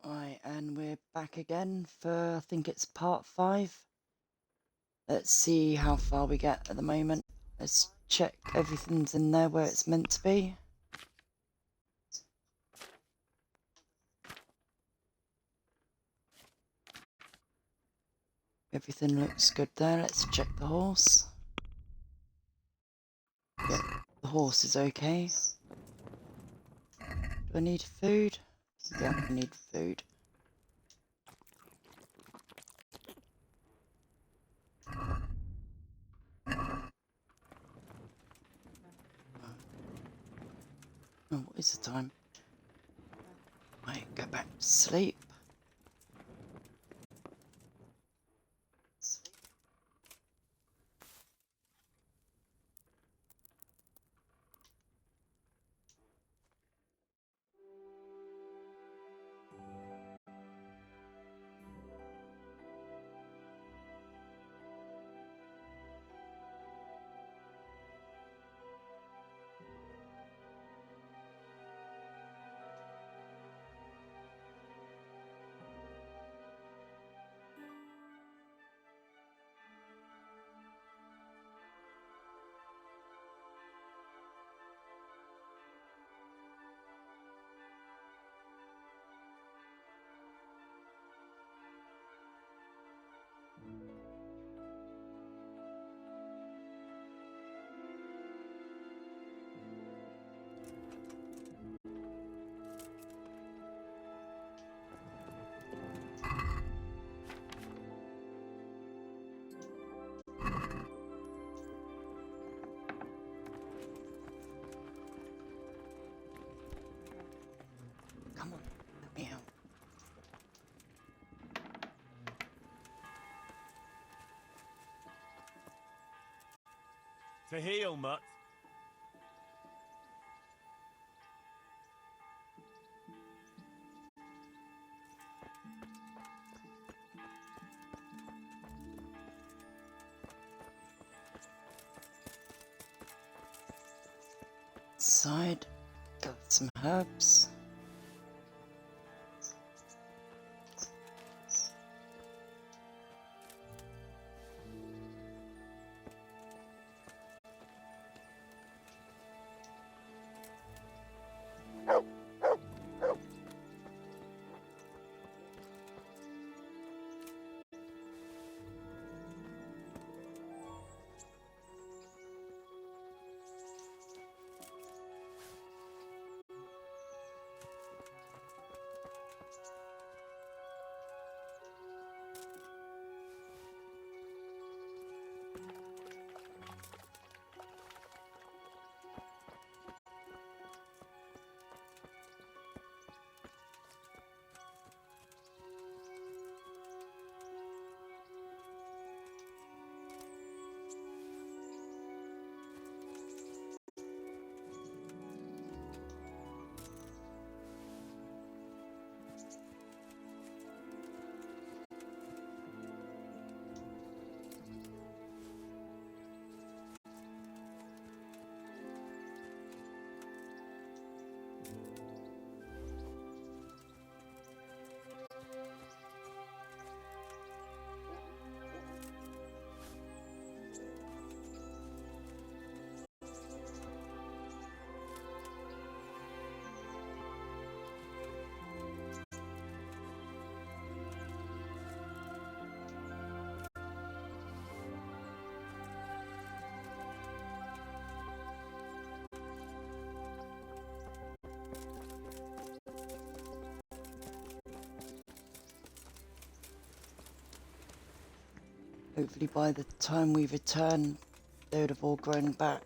Right, and we're back again for, I think it's part 5. Let's see how far we get at the moment. Let's check everything's in there where it's meant to be. Everything looks good there. Let's check the horse. Yep, the horse is okay. Do I need food? Yeah, I need food. Oh, what is the time? Right, go back to sleep. Come on, let me out. To heel, Mutt. Side, got some herbs. Hopefully by the time we return, they would have all grown back.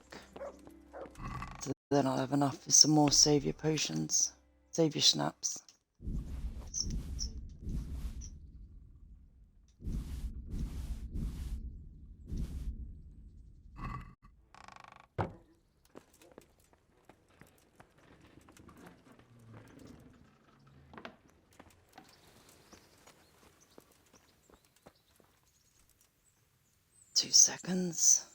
So then I'll have enough for some more saviour potions. Saviour schnapps. Two seconds.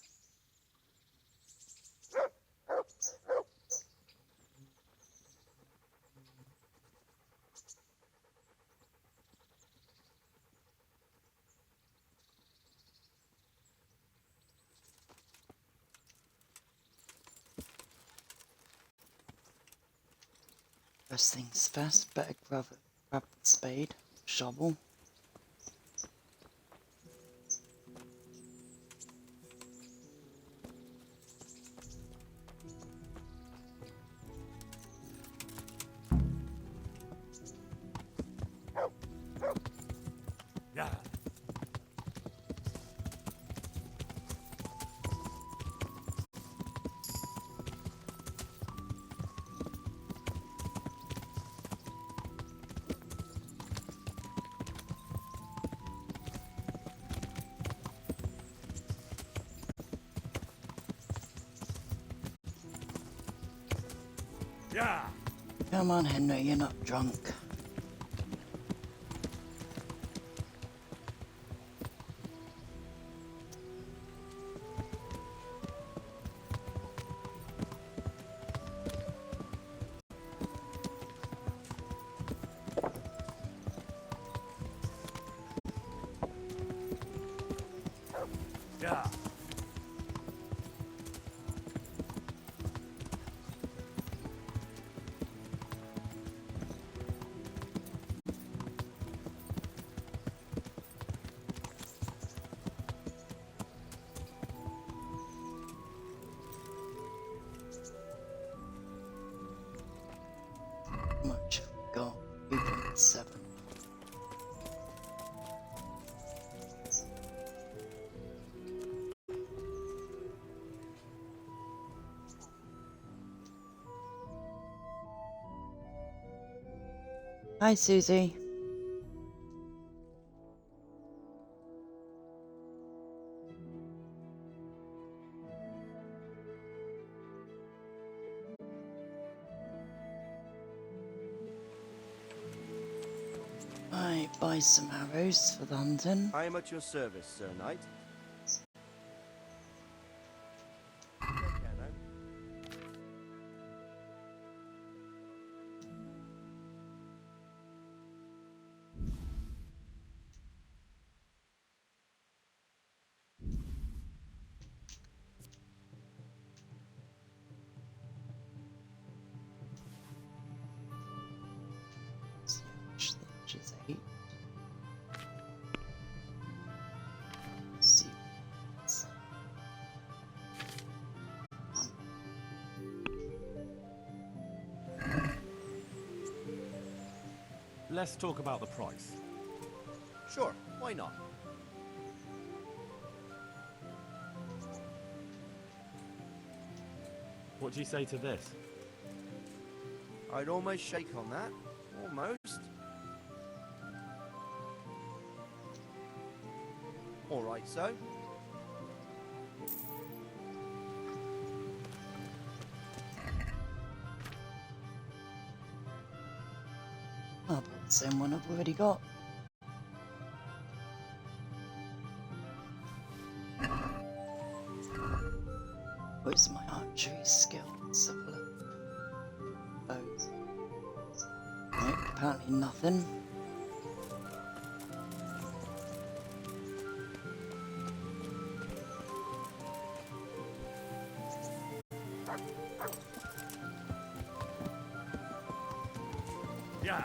First things first, better grab the spade, shovel. Yeah. Yeah. Come on, Henry, you're not drunk. Yeah. How much have we got? 3.7. Hi, Susie. Right, buy some arrows for the hunting. I am at your service, Sir Knight. So, which is 8. See. Let's talk about the price. Sure, why not? What do you say to this? I'd almost shake on that. Almost. All right, so. I'll put the same one I've already got. Where's my archery skill? Let's have a look. Bows. Nope, apparently nothing. Yeah.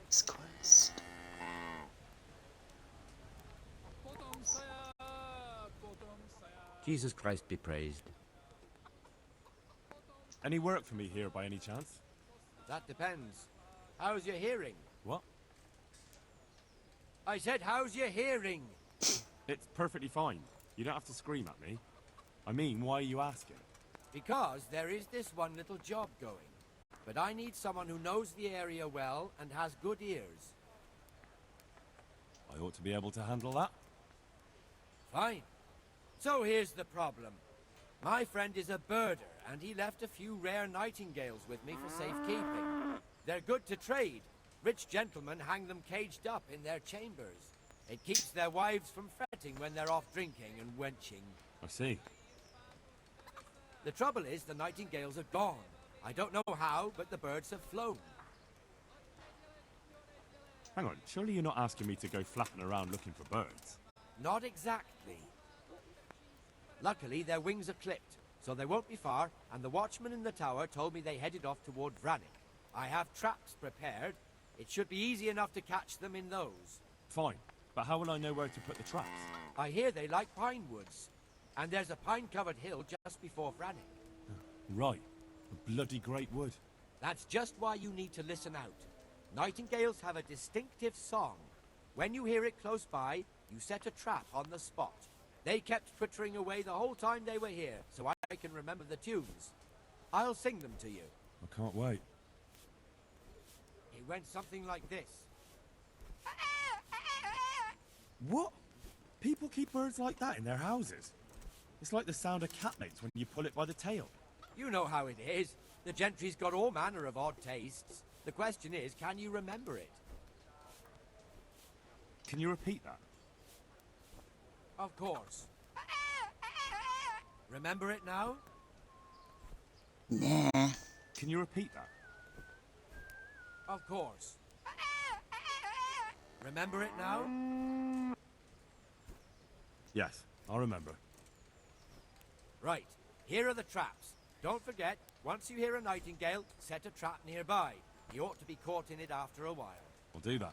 This quest. Jesus Christ be praised. Any work for me here by any chance? That depends. How's your hearing? What? I said, how's your hearing? It's perfectly fine. You don't have to scream at me. I mean, why are you asking? Because there is this one little job going. But I need someone who knows the area well and has good ears. I ought to be able to handle that. Fine. So here's the problem. My friend is a birder, and he left a few rare nightingales with me for safekeeping. They're good to trade. Rich gentlemen hang them caged up in their chambers. It keeps their wives from fretting when they're off drinking and wenching. I see. The trouble is, the nightingales are gone. I don't know how, but the birds have flown. Hang on, surely you're not asking me to go flapping around looking for birds? Not exactly. Luckily, their wings are clipped, so they won't be far, and the watchman in the tower told me they headed off toward Vranik. I have traps prepared. It should be easy enough to catch them in those. Fine, but how will I know where to put the traps? I hear they like pine woods, and there's a pine-covered hill just before Vranik. Right, a bloody great wood. That's just why you need to listen out. Nightingales have a distinctive song. When you hear it close by, you set a trap on the spot. They kept twittering away the whole time they were here, so I can remember the tunes. I'll sing them to you. I can't wait. It went something like this. What? People keep birds like that in their houses? It's like the sound a cat makes when you pull it by the tail. You know how it is. The gentry's got all manner of odd tastes. The question is, can you remember it? Can you repeat that? Of course. Remember it now? Nah. Can you repeat that? Of course. Remember it now? Yes, I'll remember. Right. Here are the traps. Don't forget, once you hear a nightingale, set a trap nearby. He ought to be caught in it after a while. I'll do that.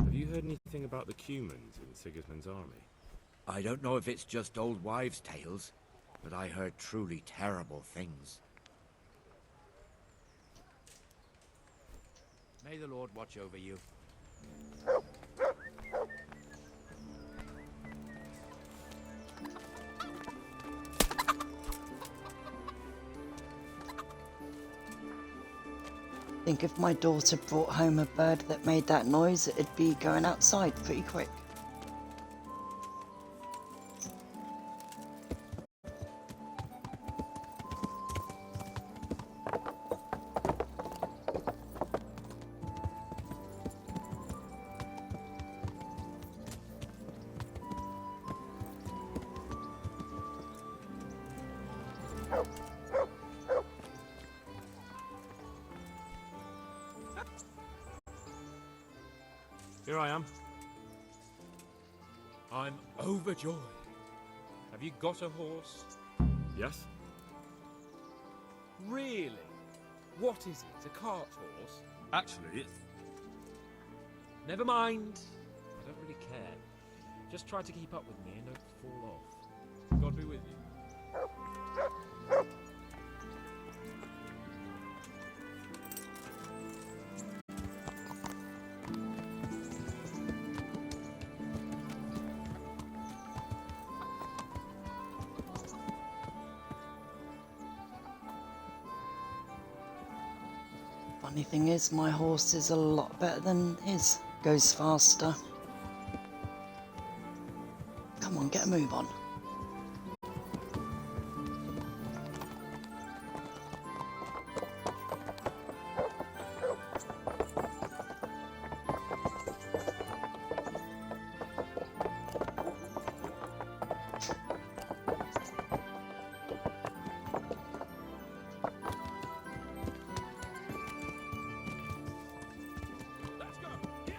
Have you heard anything about the Cumans in Sigismund's army? I don't know if it's just old wives' tales, but I heard truly terrible things. May the Lord watch over you. Think if my daughter brought home a bird that made that noise, it'd be going outside pretty quick. Here I am. I'm overjoyed. Have you got a horse? Yes? Really? What is it? A cart horse? Actually, it's... Never mind. I don't really care. Just try to keep up with me and don't fall off. God be with you. Funny thing is, my horse is a lot better than his. Goes faster. Come on, get a move on. Let's go! Yeah!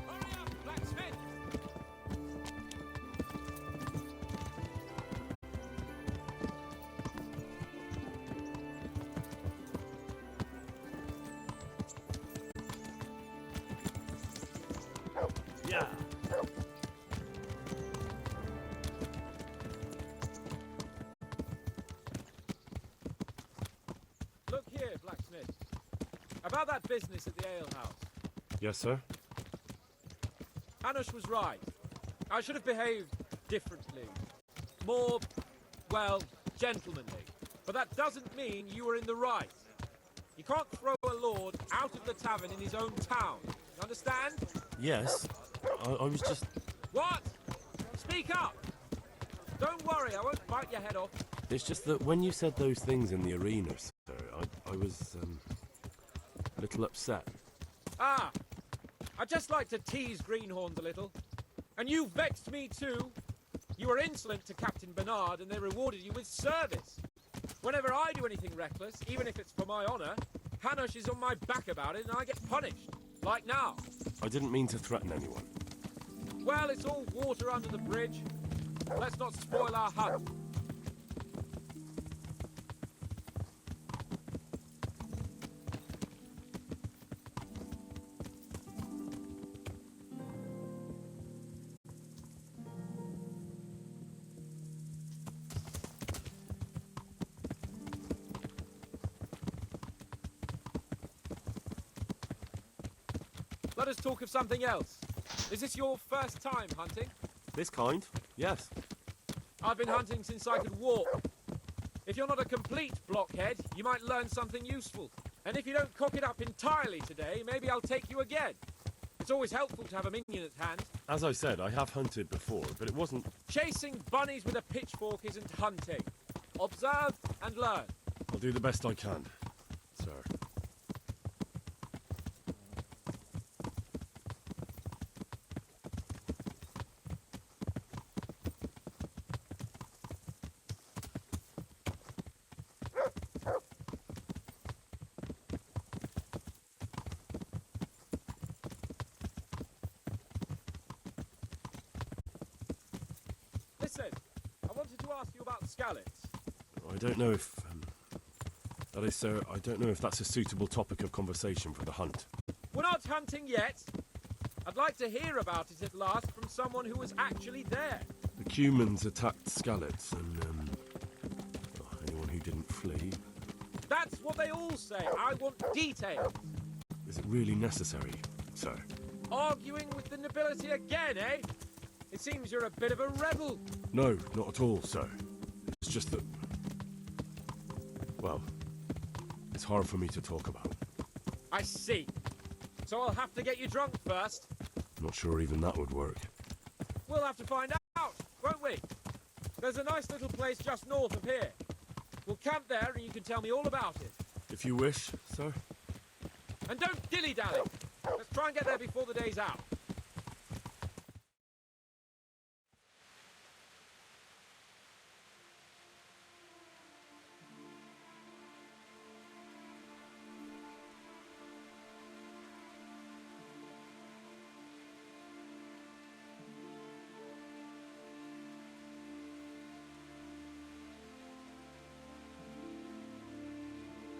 Hurry up, blacksmith! Yeah. Look here, blacksmith. About that business at the alehouse. Yes, sir? Hanush was right. I should have behaved differently. More, well, gentlemanly. But that doesn't mean you were in the right. You can't throw a lord out of the tavern in his own town. You understand? Yes, I was just... What? Speak up! Don't worry, I won't bite your head off. It's just that when you said those things in the arena, sir, I was, a little upset. Ah! I just like to tease greenhorns a little. And you vexed me too. You were insolent to Captain Bernard and they rewarded you with service. Whenever I do anything reckless, even if it's for my honour, Hanush is on my back about it and I get punished. Like now. I didn't mean to threaten anyone. Well, it's all water under the bridge. Let's not spoil our hunt. Let us talk of something else. Is this your first time hunting? This kind? Yes. I've been hunting since I could walk. If you're not a complete blockhead, you might learn something useful. And if you don't cock it up entirely today, maybe I'll take you again. It's always helpful to have a minion at hand. As I said, I have hunted before, but it wasn't... Chasing bunnies with a pitchfork isn't hunting. Observe and learn. I'll do the best I can, sir. Listen, I wanted to ask you about scallops. I don't know if... that is, sir, I don't know if that's a suitable topic of conversation for the hunt. We're not hunting yet. I'd like to hear about it at last from someone who was actually there. The Cumans attacked Skallets, and, anyone who didn't flee. That's what they all say. I want details. Is it really necessary, sir? Arguing with the nobility again, eh? It seems you're a bit of a rebel. No, not at all, sir. It's just that... well, it's hard for me to talk about. I see. So I'll have to get you drunk first. Not sure even that would work. We'll have to find out, won't we? There's a nice little place just north of here. We'll camp there and you can tell me all about it. If you wish, sir. And don't dilly-dally. Let's try and get there before the day's out.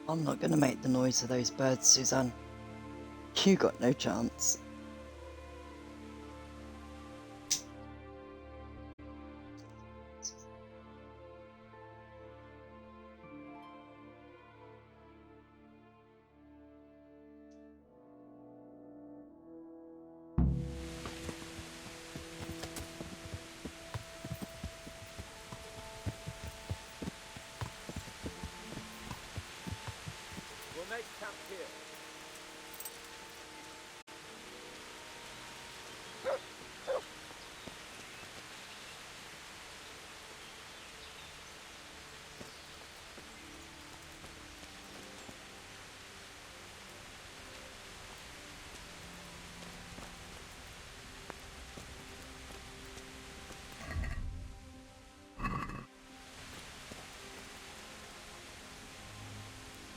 I'm not going to make the noise of those birds, Suzanne. You got no chance. We'll make camp here.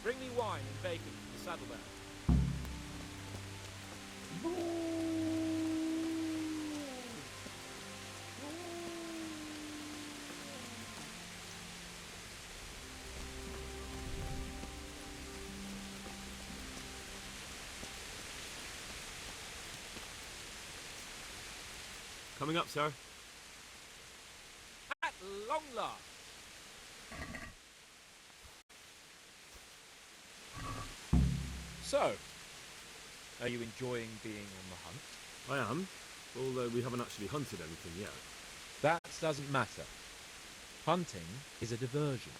Bring me wine and bacon from the saddlebag. Coming up, sir. At long last. So, are you enjoying being on the hunt? I am. Although we haven't actually hunted anything yet. That doesn't matter. Hunting is a diversion.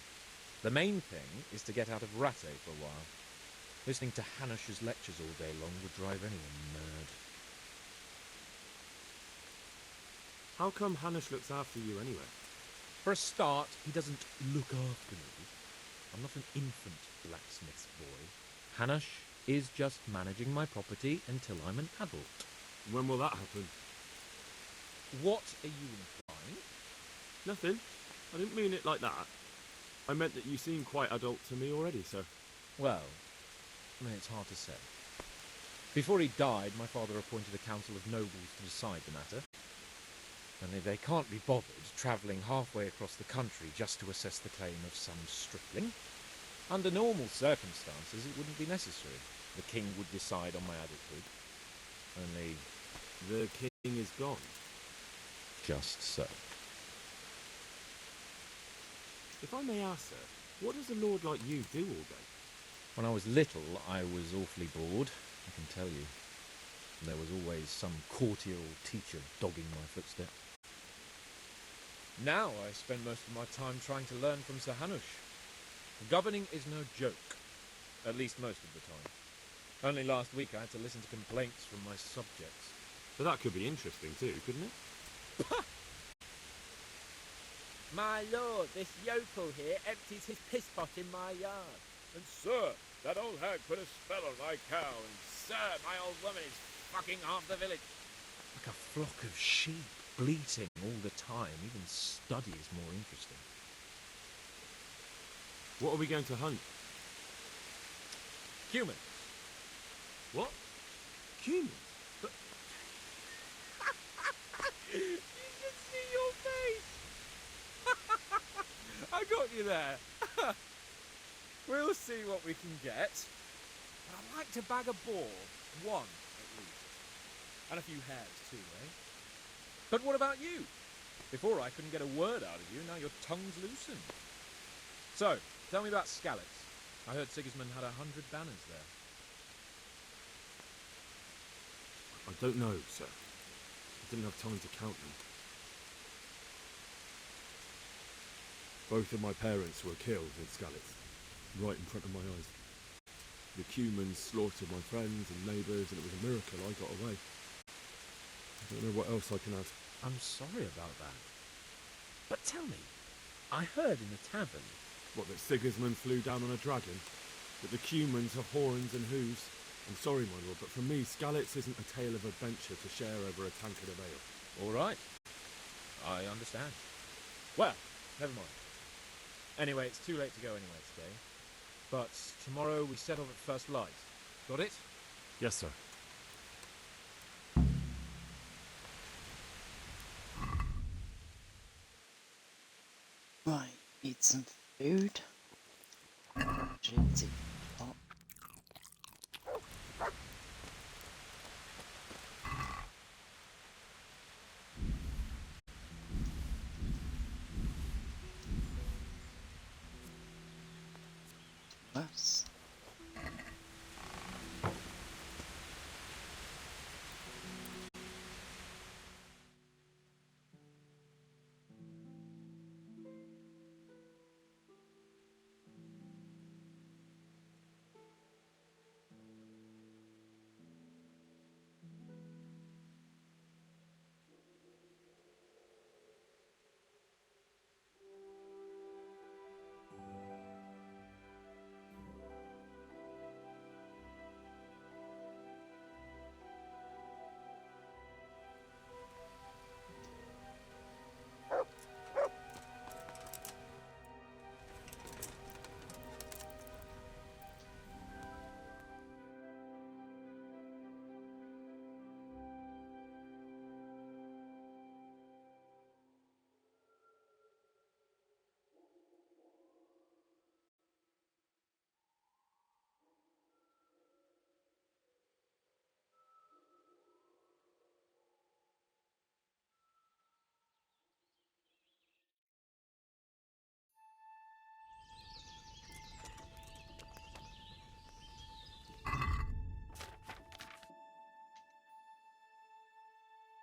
The main thing is to get out of Ratte for a while. Listening to Hanush's lectures all day long would drive anyone mad. How come Hanush looks after you anyway? For a start, he doesn't look after me. I'm not an infant blacksmith's boy. Hanush is just managing my property until I'm an adult. When will that happen? What are you implying? Nothing. I didn't mean it like that. I meant that you seem quite adult to me already, sir. Well, I mean, it's hard to say. Before he died, my father appointed a council of nobles to decide the matter. Only they can't be bothered travelling halfway across the country just to assess the claim of some stripling. Under normal circumstances, it wouldn't be necessary. The king would decide on my adulthood. Only... The king is gone. just so. If I may ask, sir, what does a lord like you do all day? When I was little, I was awfully bored, I can tell you. There was always some courtier or teacher dogging my footsteps. Now I spend most of my time trying to learn from Sir Hanush. Governing is no joke, at least most of the time. Only last week I had to listen to complaints from my subjects. But that could be interesting too, couldn't it? My lord, this yokel here empties his piss pot in my yard. And sir, that old hag put a spell on my cow, and sir, my old woman is fucking half the village. Like a flock of sheep, bleating all the time. Even study is more interesting. What are we going to hunt? Humans. What? Humans? But You should see your face! I got you there. We'll see what we can get. But I'd like to bag a boar. One, at least. And a few hares, too, eh? But what about you? Before I couldn't get a word out of you, now your tongue's loosened. So, tell me about Skalitz. I heard Sigismund had 100 banners there. I don't know, sir. I didn't have time to count them. Both of my parents were killed in Skalitz, right in front of my eyes. The Cumans slaughtered my friends and neighbours, and it was a miracle I got away. I don't know what else I can add. I'm sorry about that. But tell me, I heard in the tavern... What, that Sigismund flew down on a dragon? That the Cumans have horns and hooves? I'm sorry, my lord, but for me, Skalitz isn't a tale of adventure to share over a tankard of ale. All right. I understand. Well, never mind. Anyway, it's too late to go anywhere today. But tomorrow we set off at first light. Got it? Yes, sir. Right, eat some food. Jitty pot. Less.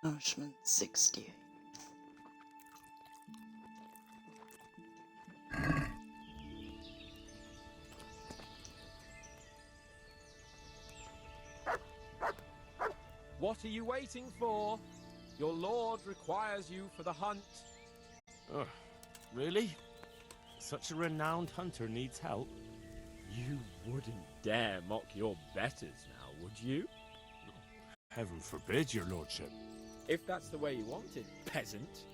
Nourishment 68. What are you waiting for? Your lord requires you for the hunt. Ugh, really? Such a renowned hunter needs help. You wouldn't dare mock your betters now, would you? Heaven forbid, your lordship. If that's the way you want it, peasant,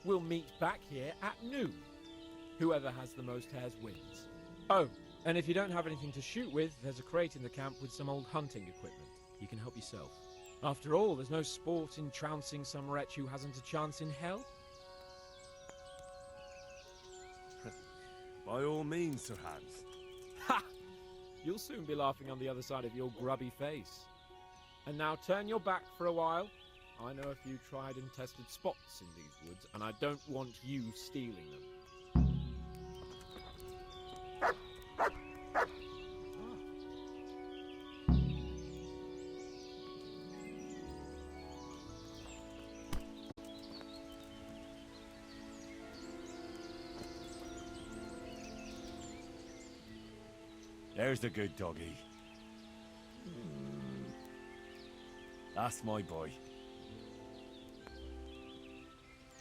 we'll meet back here at noon. Whoever has the most hares wins. Oh, and if you don't have anything to shoot with, there's a crate in the camp with some old hunting equipment. You can help yourself. After all, there's no sport in trouncing some wretch who hasn't a chance in hell. By all means, Sir Hans. Ha! You'll soon be laughing on the other side of your grubby face. And now turn your back for a while. I know a few tried and tested spots in these woods, and I don't want you stealing them. There's the good doggy. That's my boy.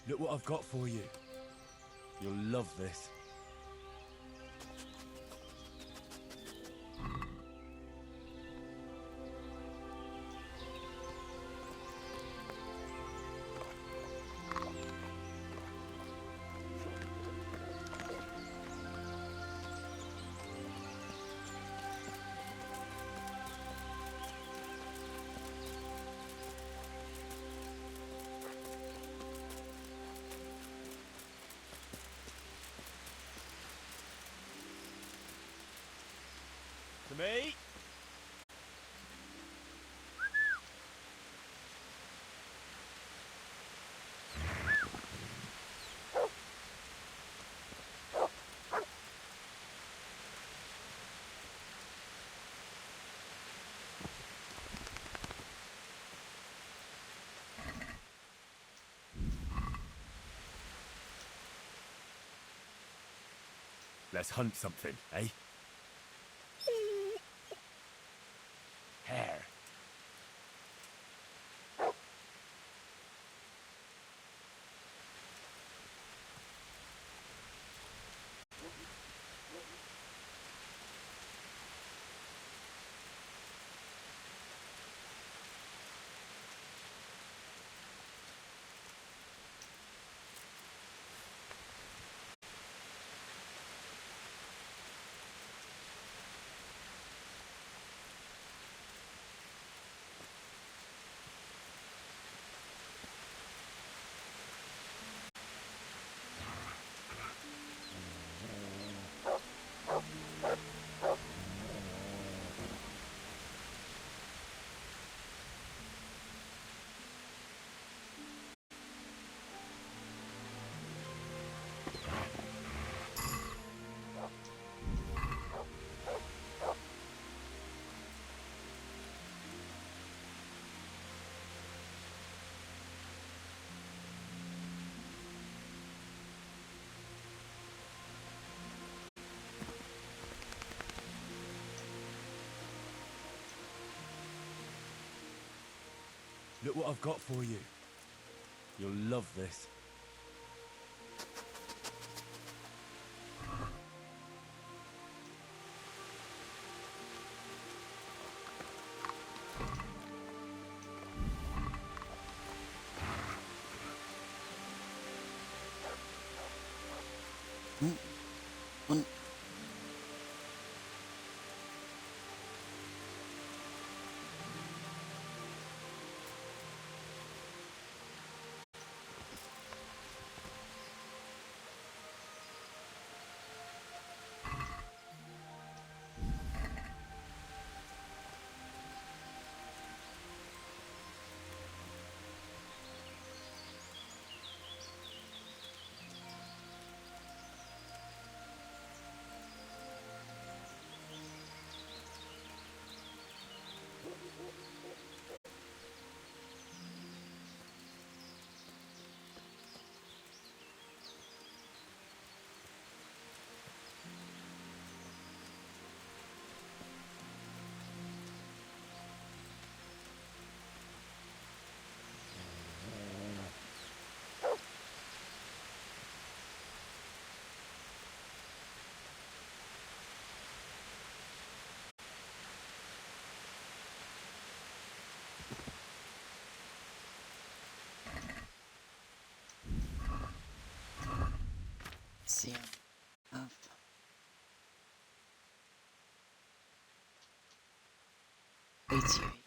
Look what I've got for you. You'll love this. To me. Let's hunt something, eh? Hare. Look what I've got for you. You'll love this. One. see. Have 88.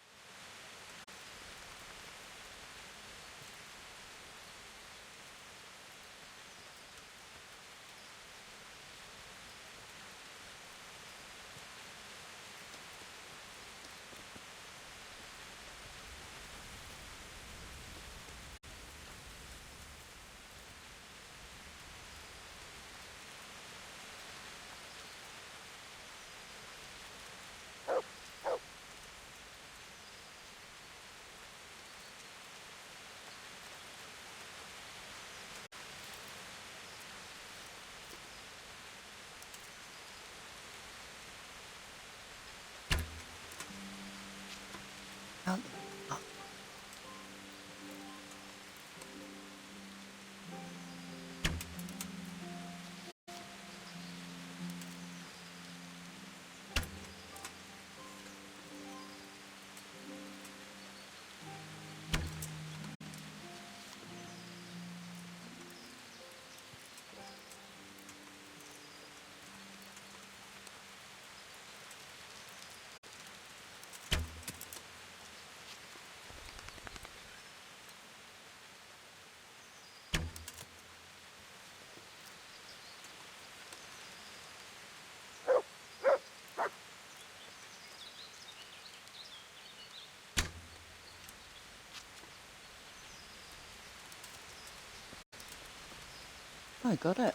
Out the up. I got it.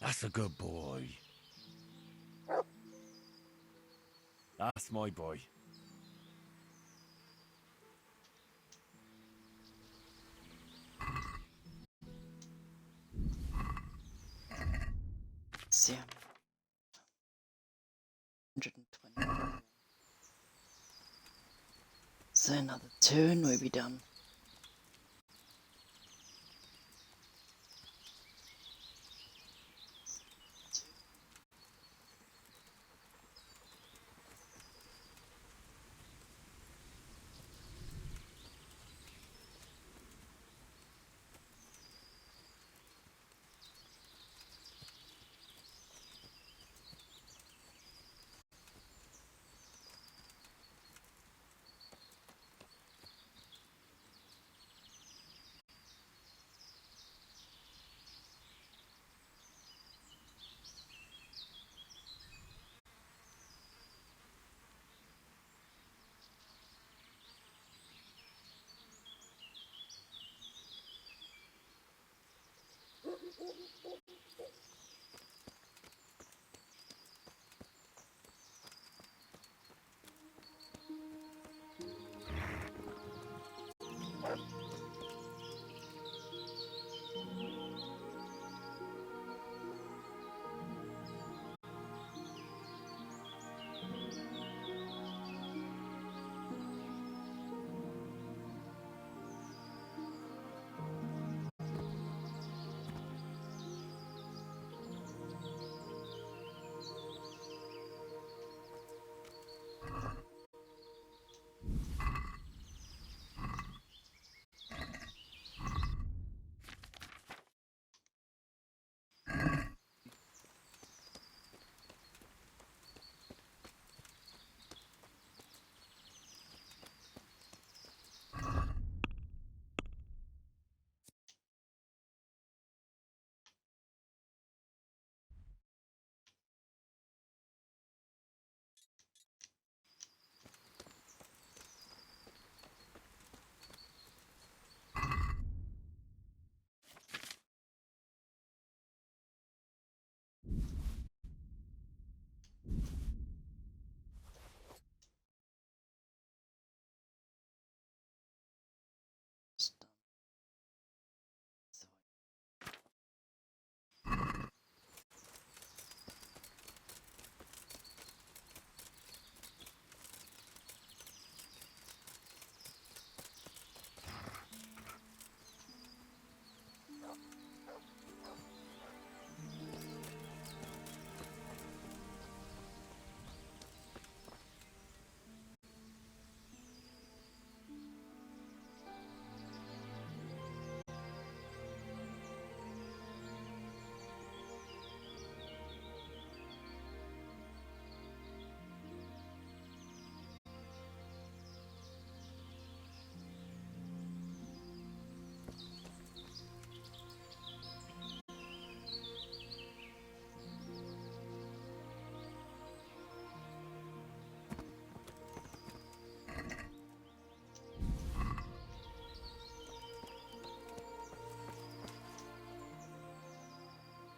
That's a good boy. That's my boy. See. 120. So another 2 and we'll be done.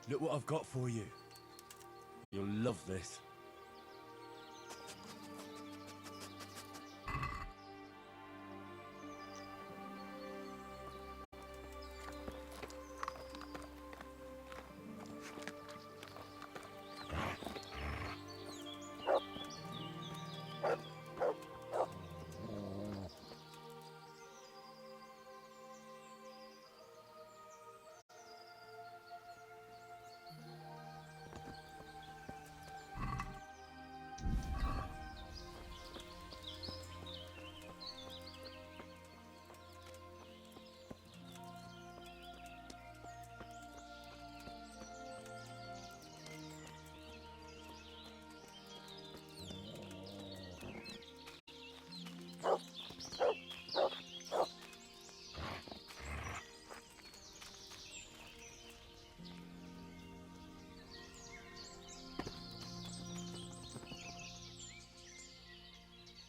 Look what I've got for you. You'll love this.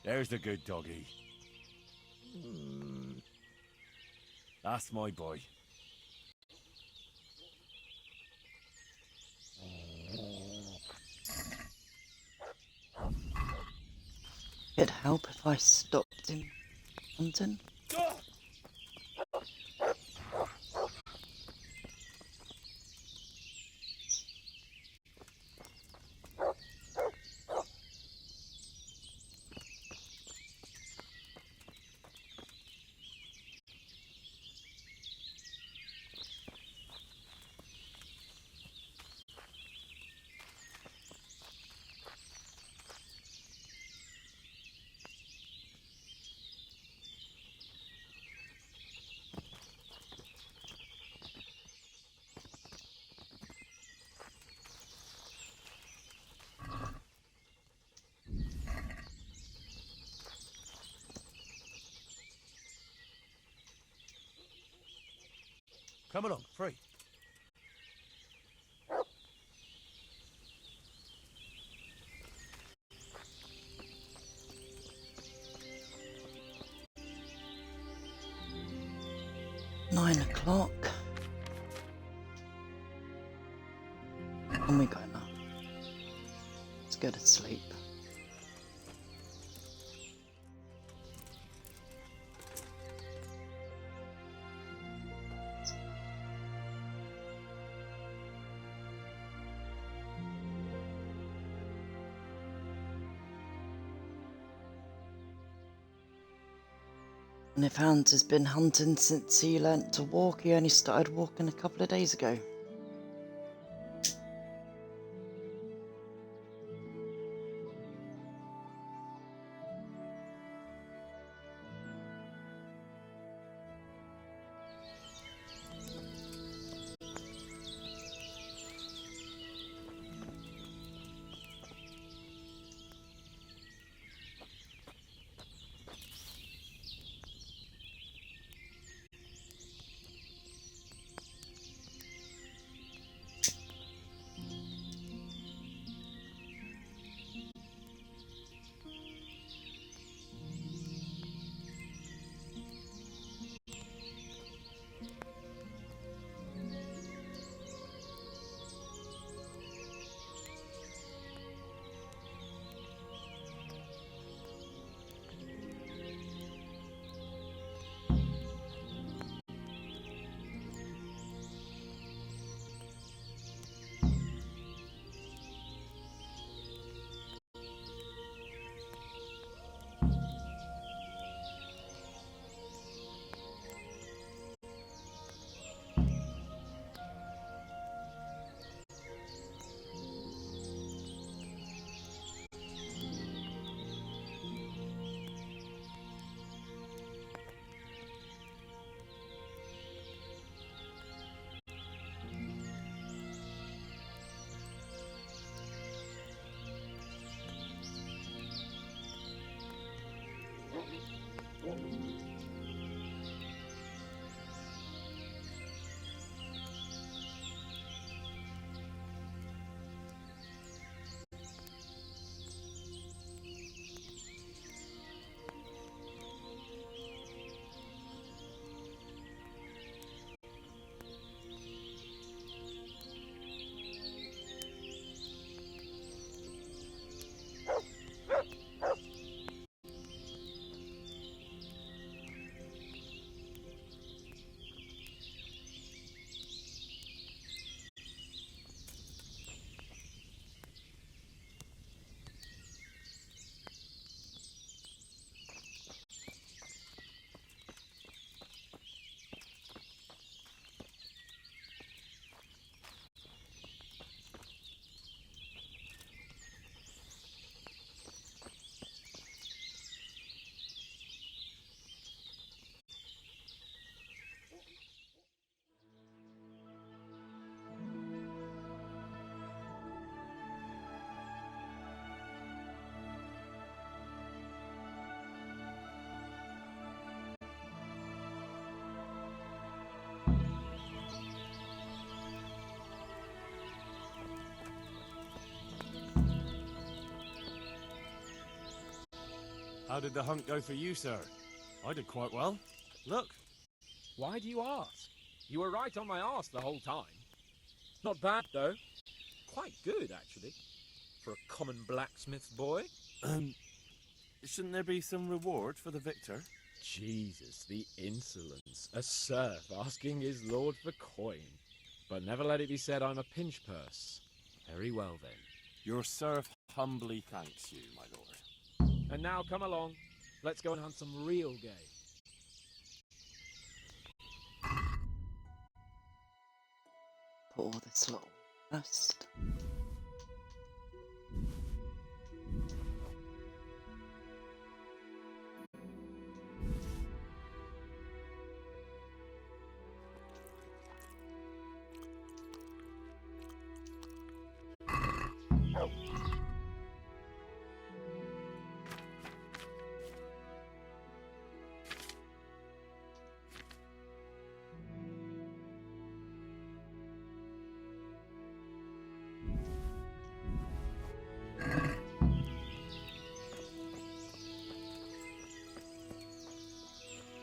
There's the good doggy. That's my boy. It'd help if I stopped him hunting. Come along, free. Nine o'clock. And we got enough. Let's go to sleep. And if Hans has been hunting since he learnt to walk, he only started walking a couple of days ago. How did the hunt go for you, sir? I did quite well. Look. Why do you ask? You were right on my arse the whole time. Not bad, though. Quite good, actually. For a common blacksmith's boy. Shouldn't there be some reward for the victor? Jesus, the insolence. A serf asking his lord for coin. But never let it be said I'm a pinch purse. Very well, then. Your serf humbly thanks you, my lord. And now come along. Let's go and hunt some real game. Pour this little rest.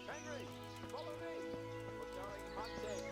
Henry, follow me. We're going hunting.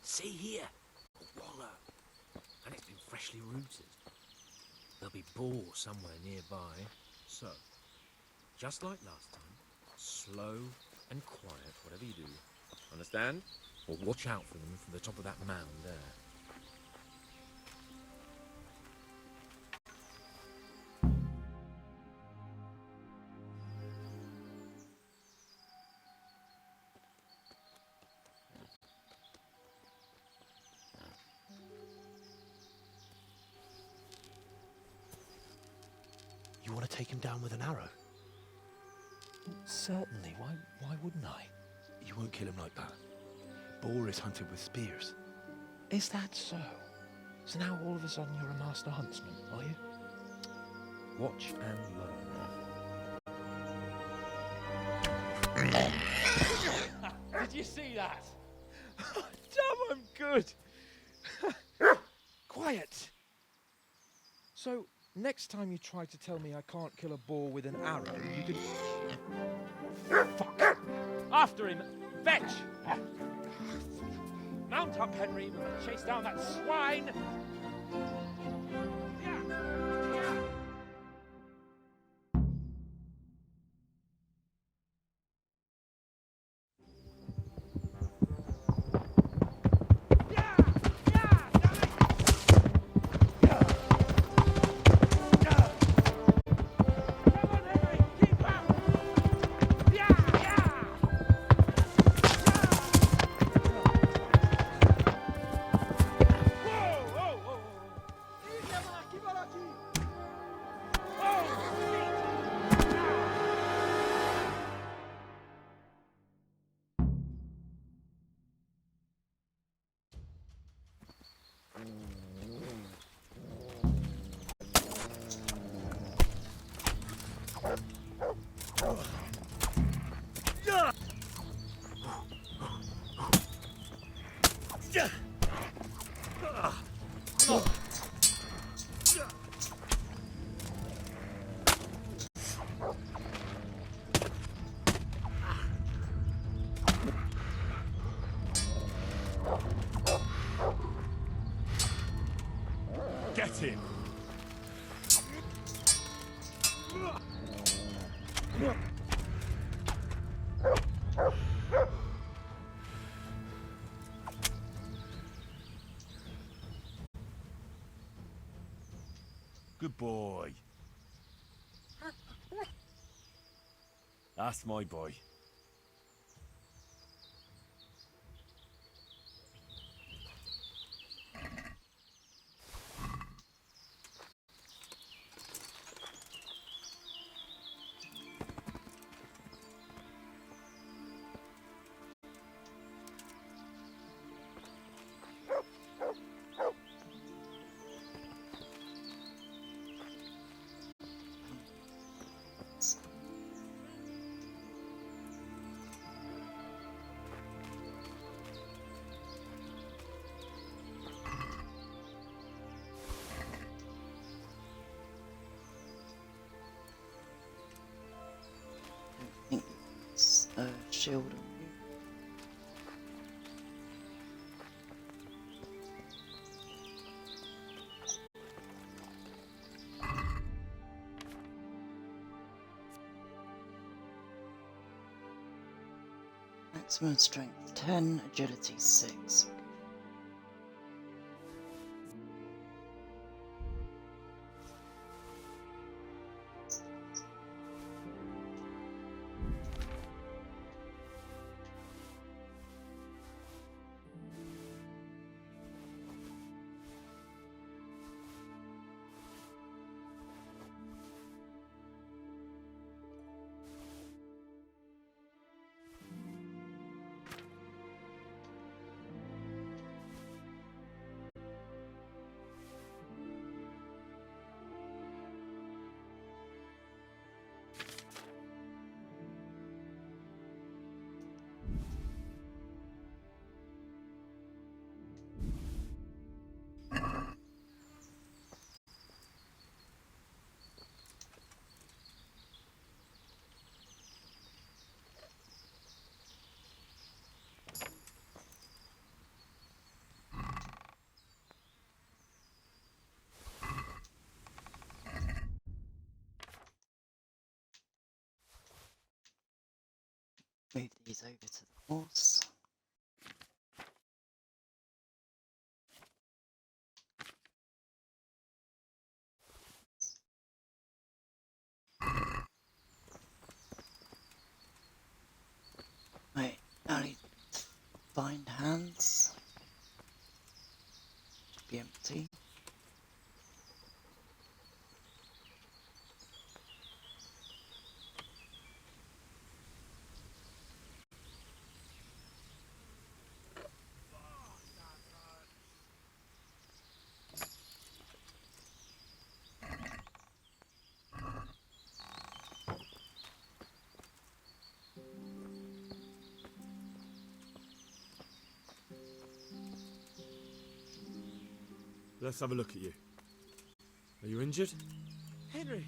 See here, a wallow, and it's been freshly rooted. There'll be boar somewhere nearby, so, just like last time, slow and quiet, whatever you do. Understand? Or watch out for them from the top of that mound there. You want to take him down with an arrow? Certainly. Why wouldn't I? You won't kill him like that. Boar is hunted with spears. Is that so? So now all of a sudden you're a master huntsman, are you? Watch and learn. Did you see that? Damn, I'm good. Next time you try to tell me I can't kill a boar with an arrow, you can... Fuck! After him! Fetch! Mount up, Henry. We're gonna chase down that swine! Get him! Good boy. That's my boy. I think it's a shield on you. Maximum strength 10, agility 6. Move these over to the horse. Right, now I need to find hands. Should be empty. Let's have a look at you. Are you injured? Henry,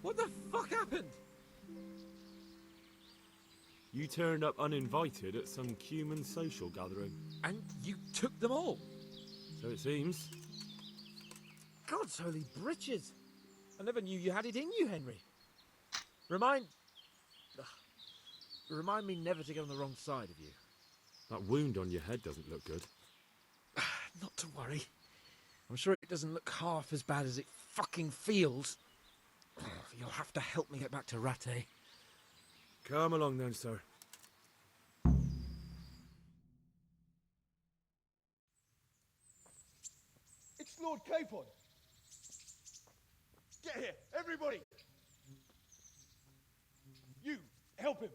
what the fuck happened? You turned up uninvited at some human social gathering. And you took them all? So it seems. God's holy britches. I never knew you had it in you, Henry. Remind me never to get on the wrong side of you. That wound on your head doesn't look good. Not to worry. I'm sure it doesn't look half as bad as it fucking feels. You'll have to help me get back to Rattay. Come along then, sir. It's Lord Capon. Get here, everybody. You, help him.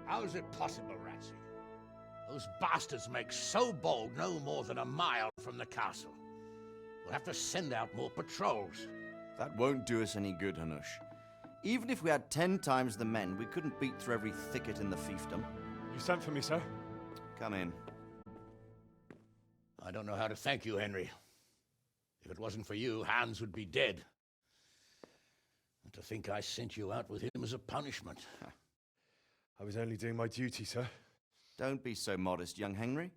How is it possible, Ratsy? Those bastards make so bold no more than a mile from the castle. We'll have to send out more patrols. That won't do us any good, Hanush. Even if we had 10 times the men, we couldn't beat through every thicket in the fiefdom. You sent for me, sir? Come in. I don't know how to thank you, Henry. If it wasn't for you, Hans would be dead. And to think I sent you out with him as a punishment. I was only doing my duty, sir. Don't be so modest, young Henry.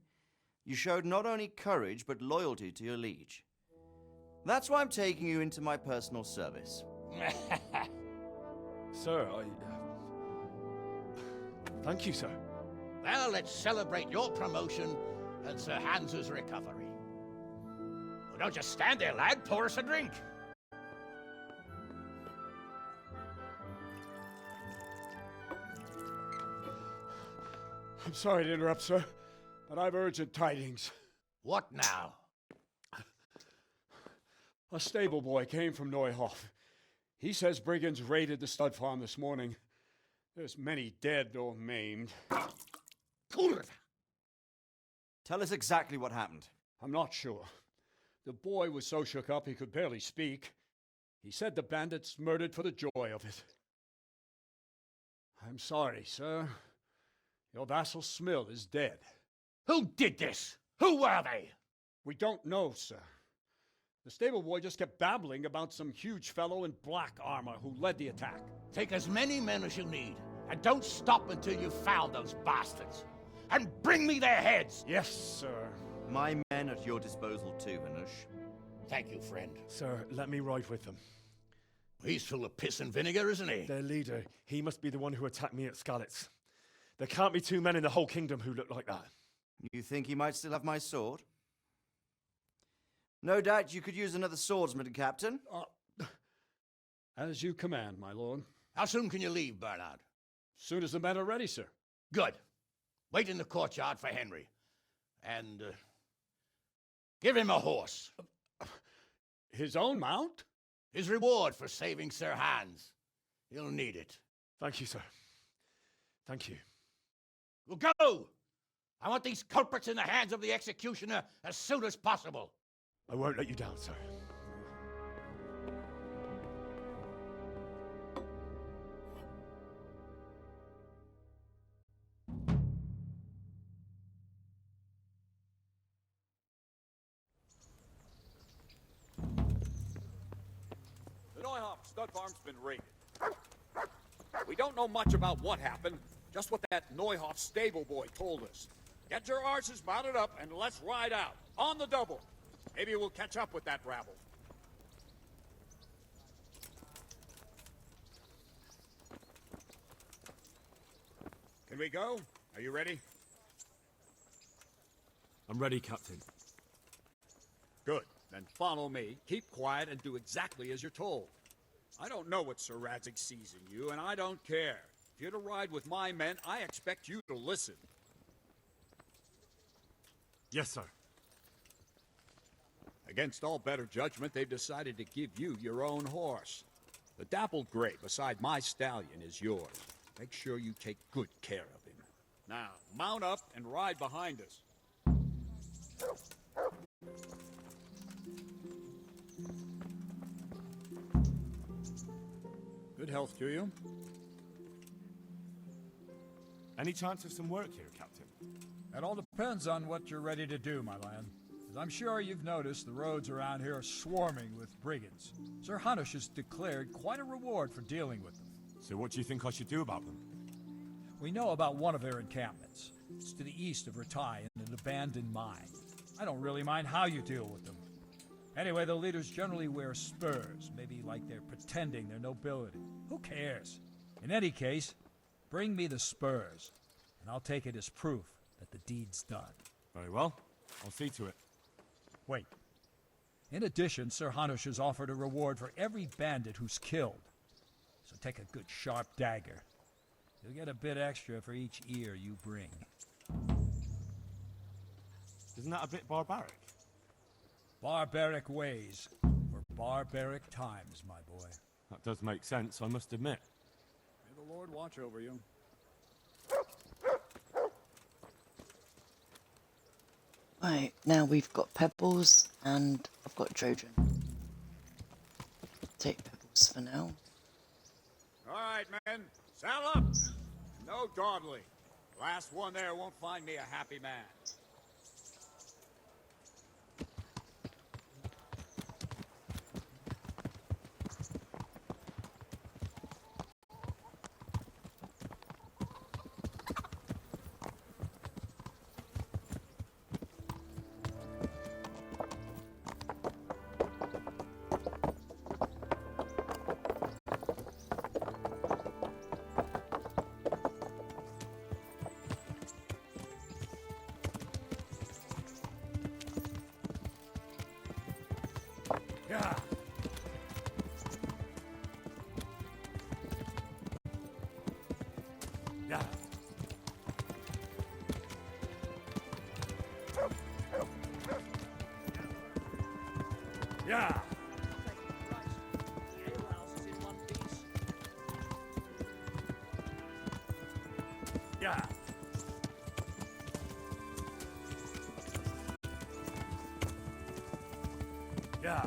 You showed not only courage, but loyalty to your liege. That's why I'm taking you into my personal service. Sir, thank you, sir. Well, let's celebrate your promotion and Sir Hans's recovery. Well, don't just stand there, lad. Pour us a drink. I'm sorry to interrupt, sir, but I've urgent tidings. What now? A stable boy came from Neuhof. He says brigands raided the stud farm this morning. There's many dead or maimed. Tell us exactly what happened. I'm not sure. The boy was so shook up he could barely speak. He said the bandits murdered for the joy of it. I'm sorry, sir. Your vassal Smill is dead. Who did this? Who were they? We don't know, sir. The stable boy just kept babbling about some huge fellow in black armor who led the attack. Take as many men as you need, and don't stop until you've found those bastards. And bring me their heads! Yes, sir. My men at your disposal too, Hanush. Thank you, friend. Sir, let me ride with them. He's full of piss and vinegar, isn't he? Their leader, he must be the one who attacked me at Skalitz. There can't be two men in the whole kingdom who look like that. You think he might still have my sword? No doubt you could use another swordsman, Captain. As you command, my lord. How soon can you leave, Bernard? Soon as the men are ready, sir. Good. Wait in the courtyard for Henry. And, give him a horse. His own mount? His reward for saving Sir Hans. He'll need it. Thank you, sir. Thank you. Well, go! I want these culprits in the hands of the executioner as soon as possible. I won't let you down, sir. The Neuhof stud farm's been raided. We don't know much about what happened, just what that Neuhof stable boy told us. Get your arses mounted up and let's ride out. On the double. Maybe we'll catch up with that rabble. Can we go? Are you ready? I'm ready, Captain. Good. Then follow me. Keep quiet and do exactly as you're told. I don't know what Sir Radzig sees in you, and I don't care. If you're to ride with my men, I expect you to listen. Yes, sir. Against all better judgment, they've decided to give you your own horse. The dappled gray beside my stallion is yours. Make sure you take good care of him. Now, mount up and ride behind us. Good health to you. Any chance of some work here, Captain? It all depends on what you're ready to do, my lad. As I'm sure you've noticed, the roads around here are swarming with brigands. Sir Hanush has declared quite a reward for dealing with them. So what do you think I should do about them? We know about one of their encampments. It's to the east of Ratai in an abandoned mine. I don't really mind how you deal with them. Anyway, the leaders generally wear spurs, maybe like they're pretending their nobility. Who cares? In any case, bring me the spurs, and I'll take it as proof that the deed's done. Very well. I'll see to it. Wait. In addition, Sir Hanush has offered a reward for every bandit who's killed. So take a good sharp dagger. You'll get a bit extra for each ear you bring. Isn't that a bit barbaric? Barbaric ways for barbaric times, my boy. That does make sense, I must admit. May the Lord watch over you. Right, now we've got Pebbles and I've got Trojan. Take Pebbles for now. All right, men. Saddle up. No dawdling. Last one there won't find me a happy man. Yeah. Yeah. Yeah. Yeah. Yeah.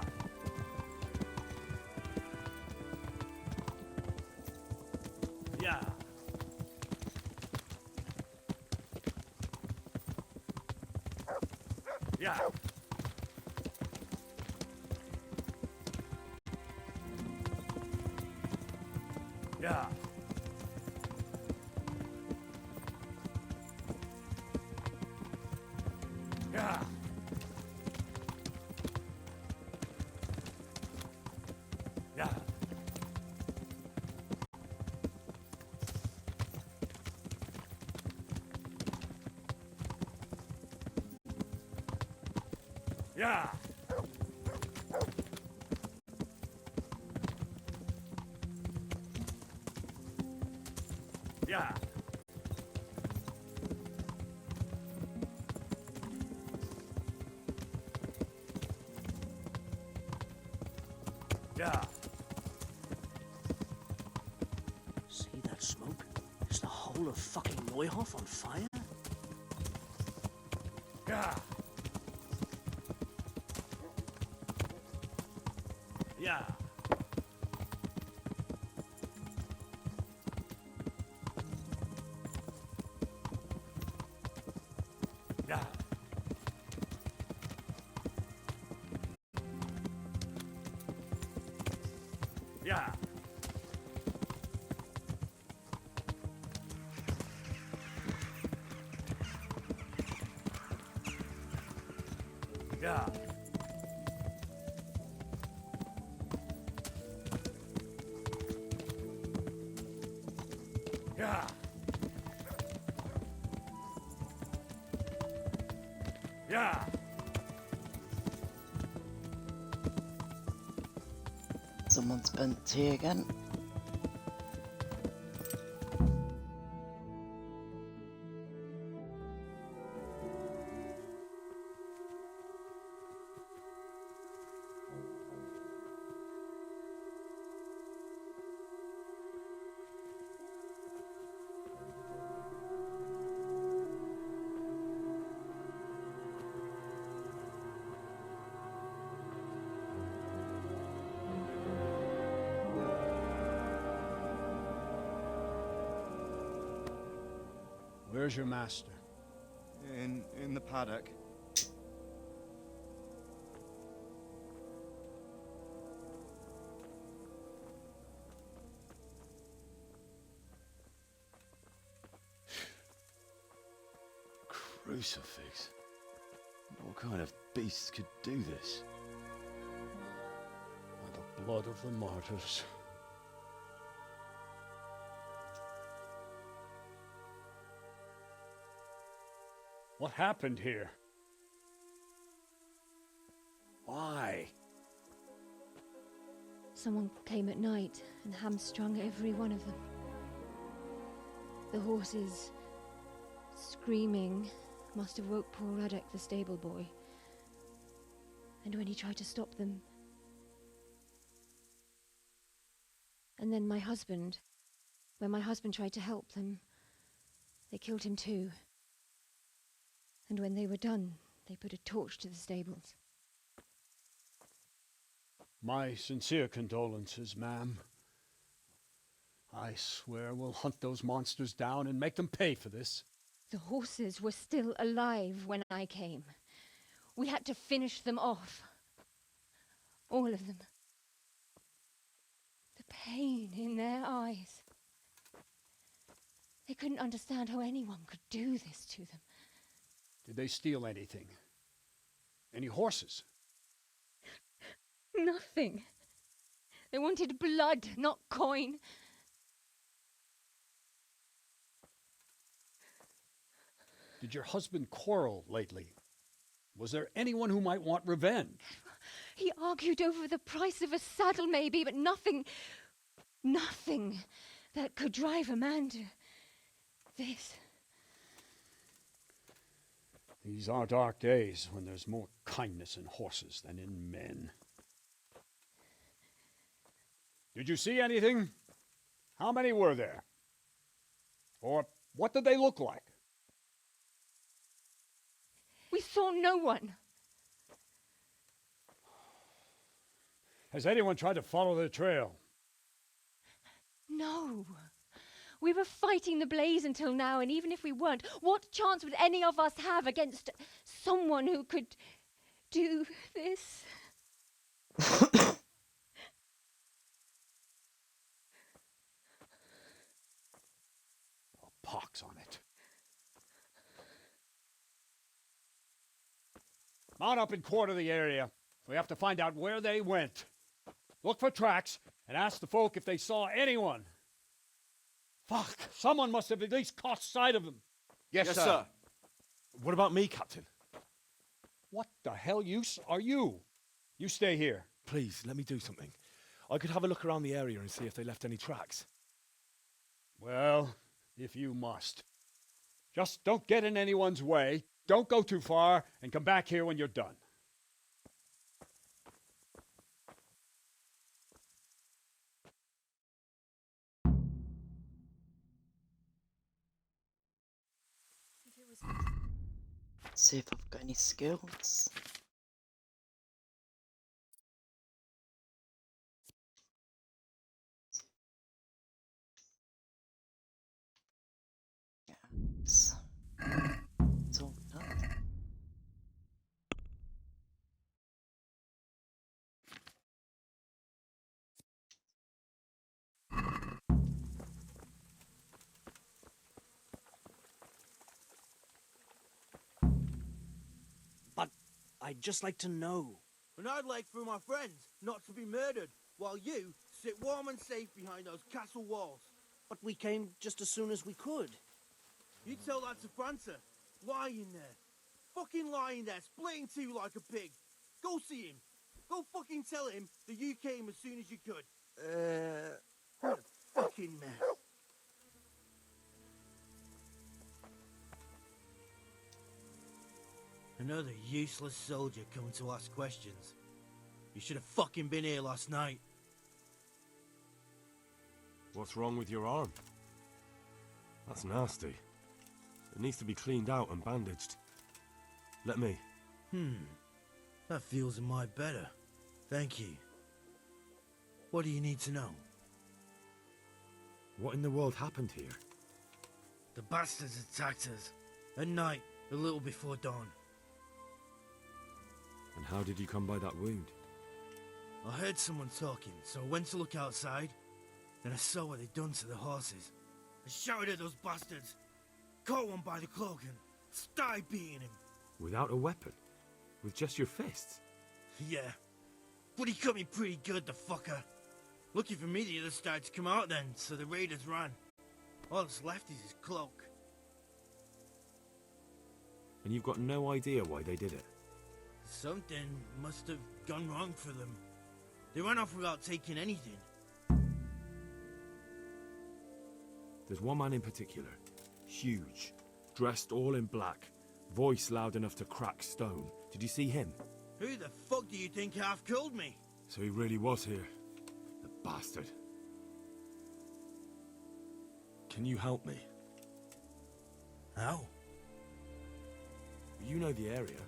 Yeah. Yeah. Yeah. Yeah. Yeah. Yeah. Yeah. Yeah. See that smoke? Is the whole of fucking Neuhof on fire? Yeah. Yeah. Yeah. Yeah. Yeah. Yeah. Yeah. Someone's bent tea again. Where's your master? In the paddock. Crucifix? What kind of beast could do this? By the blood of the martyrs. What happened here? Why? Someone came at night and hamstrung every one of them. The horses, screaming, must have woke poor Radek, the stable boy. And when he tried to stop them... And then my husband, when my husband tried to help them, they killed him too. And when they were done, they put a torch to the stables. My sincere condolences, ma'am. I swear we'll hunt those monsters down and make them pay for this. The horses were still alive when I came. We had to finish them off. All of them. The pain in their eyes. They couldn't understand how anyone could do this to them. Did they steal anything? Any horses? Nothing. They wanted blood, not coin. Did your husband quarrel lately? Was there anyone who might want revenge? He argued over the price of a saddle, maybe, but nothing that could drive a man to this. These are dark days when there's more kindness in horses than in men. Did you see anything? How many were there? Or what did they look like? We saw no one. Has anyone tried to follow the trail? No. We were fighting the blaze until now, and even if we weren't, what chance would any of us have against someone who could do this? A pox on it. Mount up and quarter the area. We have to find out where they went. Look for tracks and ask the folk if they saw anyone. Fuck, someone must have at least caught sight of them. Yes, sir. What about me, Captain? What the hell use are you? You stay here. Please, let me do something. I could have a look around the area and see if they left any tracks. Well, if you must. Just don't get in anyone's way, don't go too far, and come back here when you're done. See if I've got any skills. Yes. It's all done. I'd just like to know. And I'd like for my friends not to be murdered, while you sit warm and safe behind those castle walls. But we came just as soon as we could. You tell that to Francis, lying there. Fucking lying there, splitting two like a pig. Go see him. Go fucking tell him that you came as soon as you could. What a fucking mess. Another useless soldier coming to ask questions. You should have fucking been here last night. What's wrong with your arm? That's nasty. It needs to be cleaned out and bandaged. Let me. That feels a mite better. Thank you. What do you need to know? What in the world happened here? The bastards attacked us. At night, a little before dawn. And how did you come by that wound? I heard someone talking, so I went to look outside. Then I saw what they'd done to the horses. I shouted at those bastards, caught one by the cloak and started beating him. Without a weapon? With just your fists? Yeah, but he cut me pretty good, the fucker. Lucky for me, the others started to come out then, so the raiders ran. All that's left is his cloak. And you've got no idea why they did it? Something must have gone wrong for them. They ran off without taking anything. There's one man in particular. Huge. Dressed all in black. Voice loud enough to crack stone. Did you see him? Who the fuck do you think half killed me? So he really was here. The bastard. Can you help me? How? You know the area.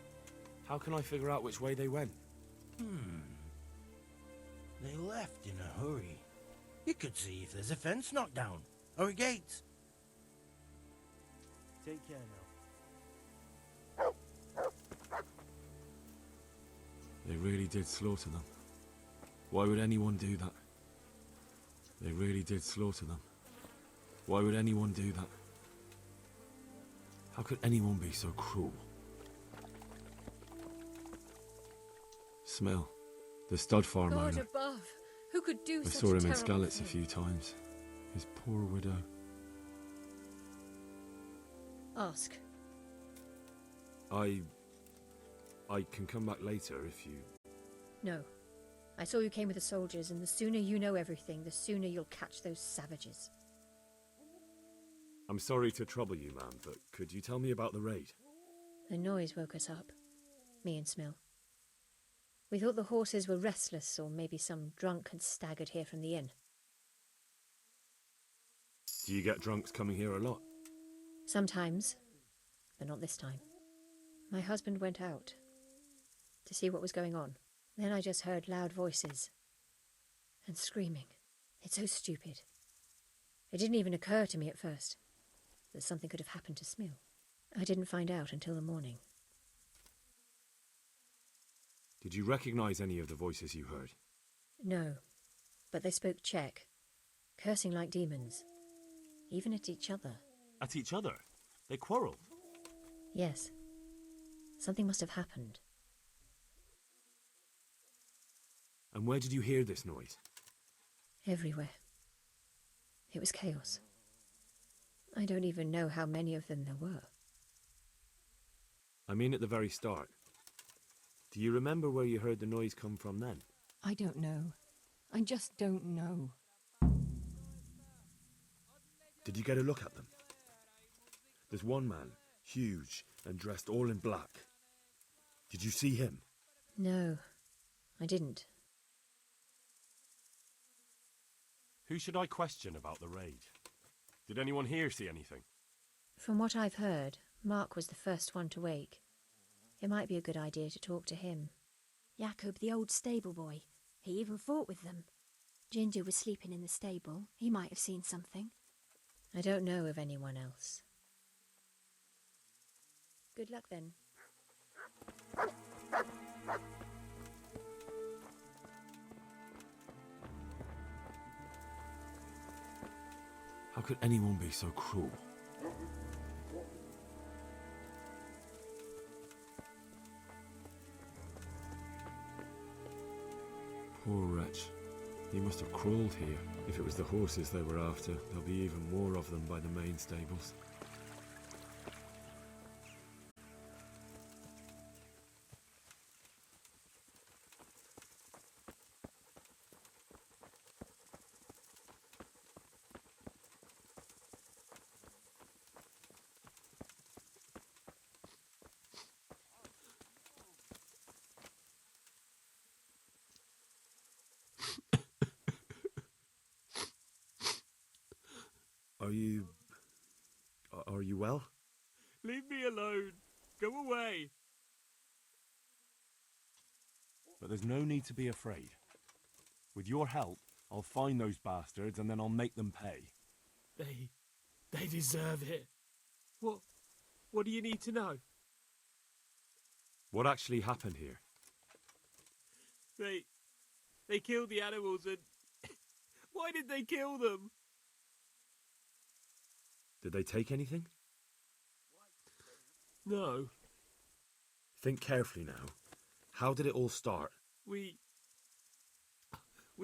How can I figure out which way they went? They left in a hurry. You could see if there's a fence knocked down, or a gate. Take care now. They really did slaughter them. Why would anyone do that? They really did slaughter them. Why would anyone do that? How could anyone be so cruel? Smell. The stud farm God owner. above! Who could do I such saw a him in terrible Skalitz a thing? few times. His poor widow. Ask. I can come back later if you... No. I saw you came with the soldiers, and the sooner you know everything, the sooner you'll catch those savages. I'm sorry to trouble you, ma'am, but could you tell me about the raid? The noise woke us up. Me and Smill. We thought the horses were restless, or maybe some drunk had staggered here from the inn. Do you get drunks coming here a lot? Sometimes, but not this time. My husband went out to see what was going on. Then I just heard loud voices and screaming. It's so stupid. It didn't even occur to me at first that something could have happened to Smill. I didn't find out until the morning. Did you recognize any of the voices you heard? No, but they spoke Czech, cursing like demons, even at each other. At each other? They quarreled? Yes. Something must have happened. And where did you hear this noise? Everywhere. It was chaos. I don't even know how many of them there were. I mean at the very start. Do you remember where you heard the noise come from then? I don't know. I just don't know. Did you get a look at them? There's one man, huge and dressed all in black. Did you see him? No, I didn't. Who should I question about the raid? Did anyone here see anything? From what I've heard, Mark was the first one to wake. It might be a good idea to talk to him. Jacob, the old stable boy. He even fought with them. Ginger was sleeping in the stable. He might have seen something. I don't know of anyone else. Good luck then. How could anyone be so cruel? Poor wretch. He must have crawled here. If it was the horses they were after, there'll be even more of them by the main stables. Are you well? Leave me alone. Go away. But there's no need to be afraid. With your help, I'll find those bastards and then I'll make them pay. They deserve it. What do you need to know? What actually happened here? They killed the animals and... Why did they kill them? Did they take anything? No. Think carefully now. How did it all start? We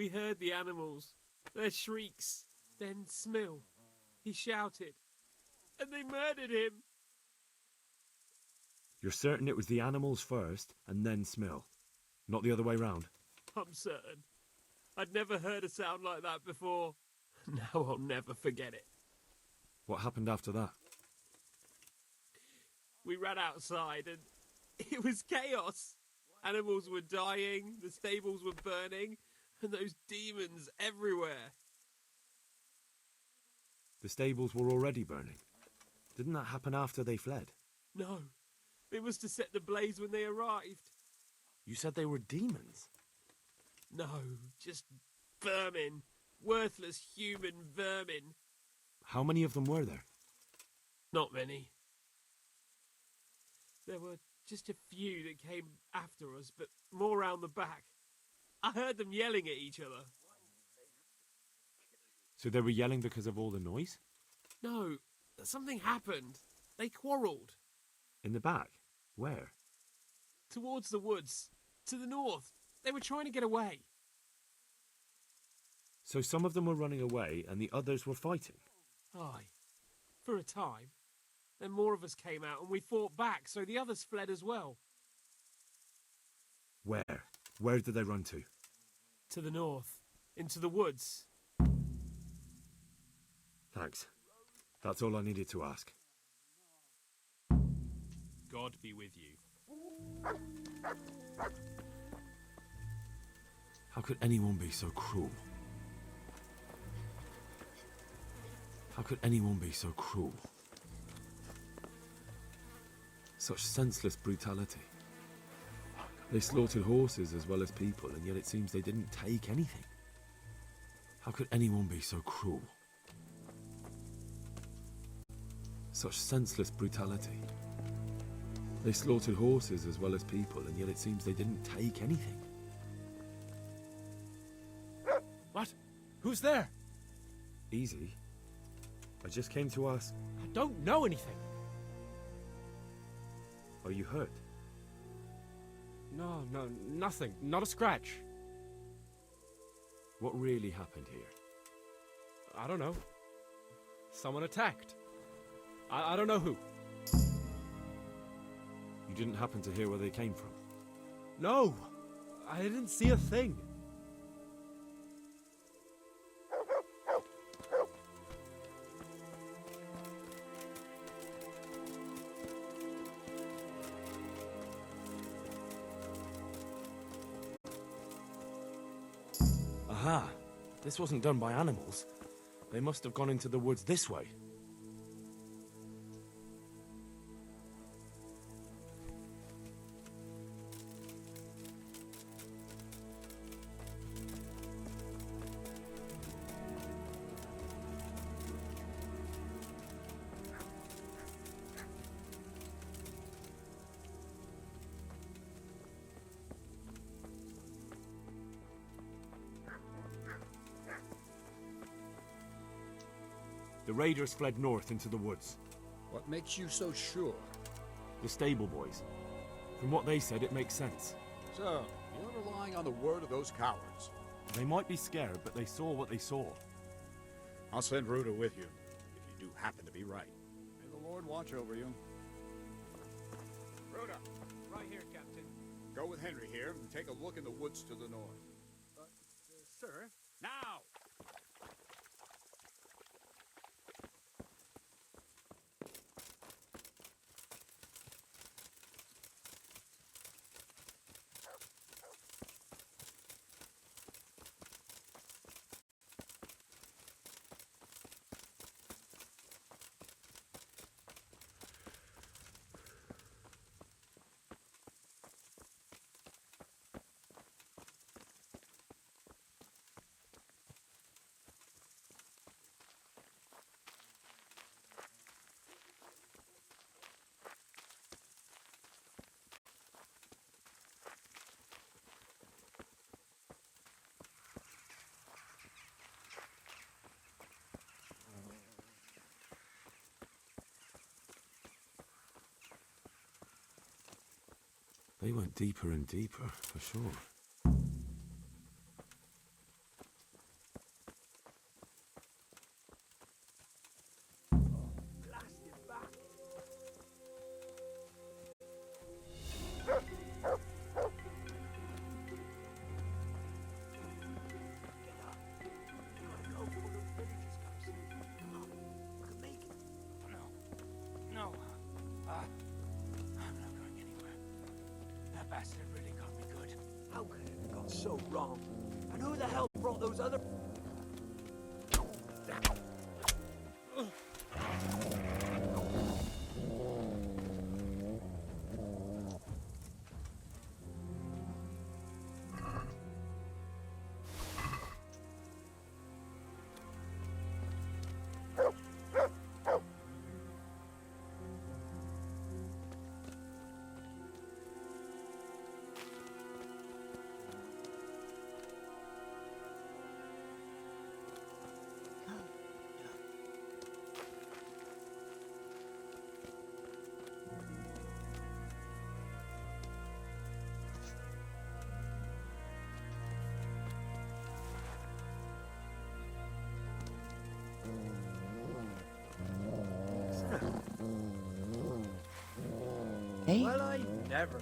heard the animals, their shrieks, then Smill. He shouted, and they murdered him. You're certain it was the animals first, and then Smill? Not the other way round? I'm certain. I'd never heard a sound like that before. Now I'll never forget it. What happened after that? We ran outside and it was chaos. Animals were dying, the stables were burning, and those demons everywhere. The stables were already burning. Didn't that happen after they fled? No, they must have set the blaze when they arrived. You said they were demons? No, just vermin. Worthless human vermin. How many of them were there? Not many. There were just a few that came after us, but more round the back. I heard them yelling at each other. So they were yelling because of all the noise? No, something happened. They quarrelled. In the back? Where? Towards the woods. To the north. They were trying to get away. So some of them were running away and the others were fighting? Aye. For a time. Then more of us came out and we fought back, so the others fled as well. Where? Where did they run to? To the north. Into the woods. Thanks. That's all I needed to ask. God be with you. How could anyone be so cruel? How could anyone be so cruel? Such senseless brutality. They slaughtered horses as well as people, and yet it seems they didn't take anything. How could anyone be so cruel? Such senseless brutality. They slaughtered horses as well as people, and yet it seems they didn't take anything. What? Who's there? Easy. I just came to ask... I don't know anything. Are you hurt? No, nothing. Not a scratch. What really happened here? I don't know. Someone attacked. I don't know who. You didn't happen to hear where they came from? No! I didn't see a thing. Aha! This wasn't done by animals. They must have gone into the woods this way. The raiders fled north into the woods. What makes you so sure? The stable boys. From what they said, it makes sense. So, you're relying on the word of those cowards. They might be scared, but they saw what they saw. I'll send Rhoda with you, if you do happen to be right. May the Lord watch over you. Rhoda! Right here, Captain. Go with Henry here and take a look in the woods to the north. Sir? Now! They went deeper and deeper, for sure. No. I'm not going anywhere. That bastard really got me good. How could it have gone so wrong? And who the hell brought those other... Hey? Well, I never.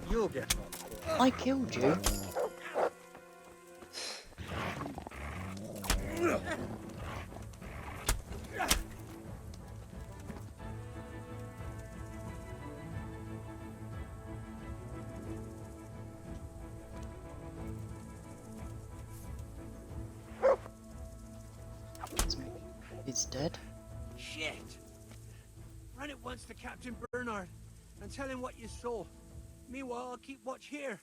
You'll get one. I killed you. It's dead. Shit! Run at once to Captain Bernard and tell him what you saw. Meanwhile, I'll keep watch here.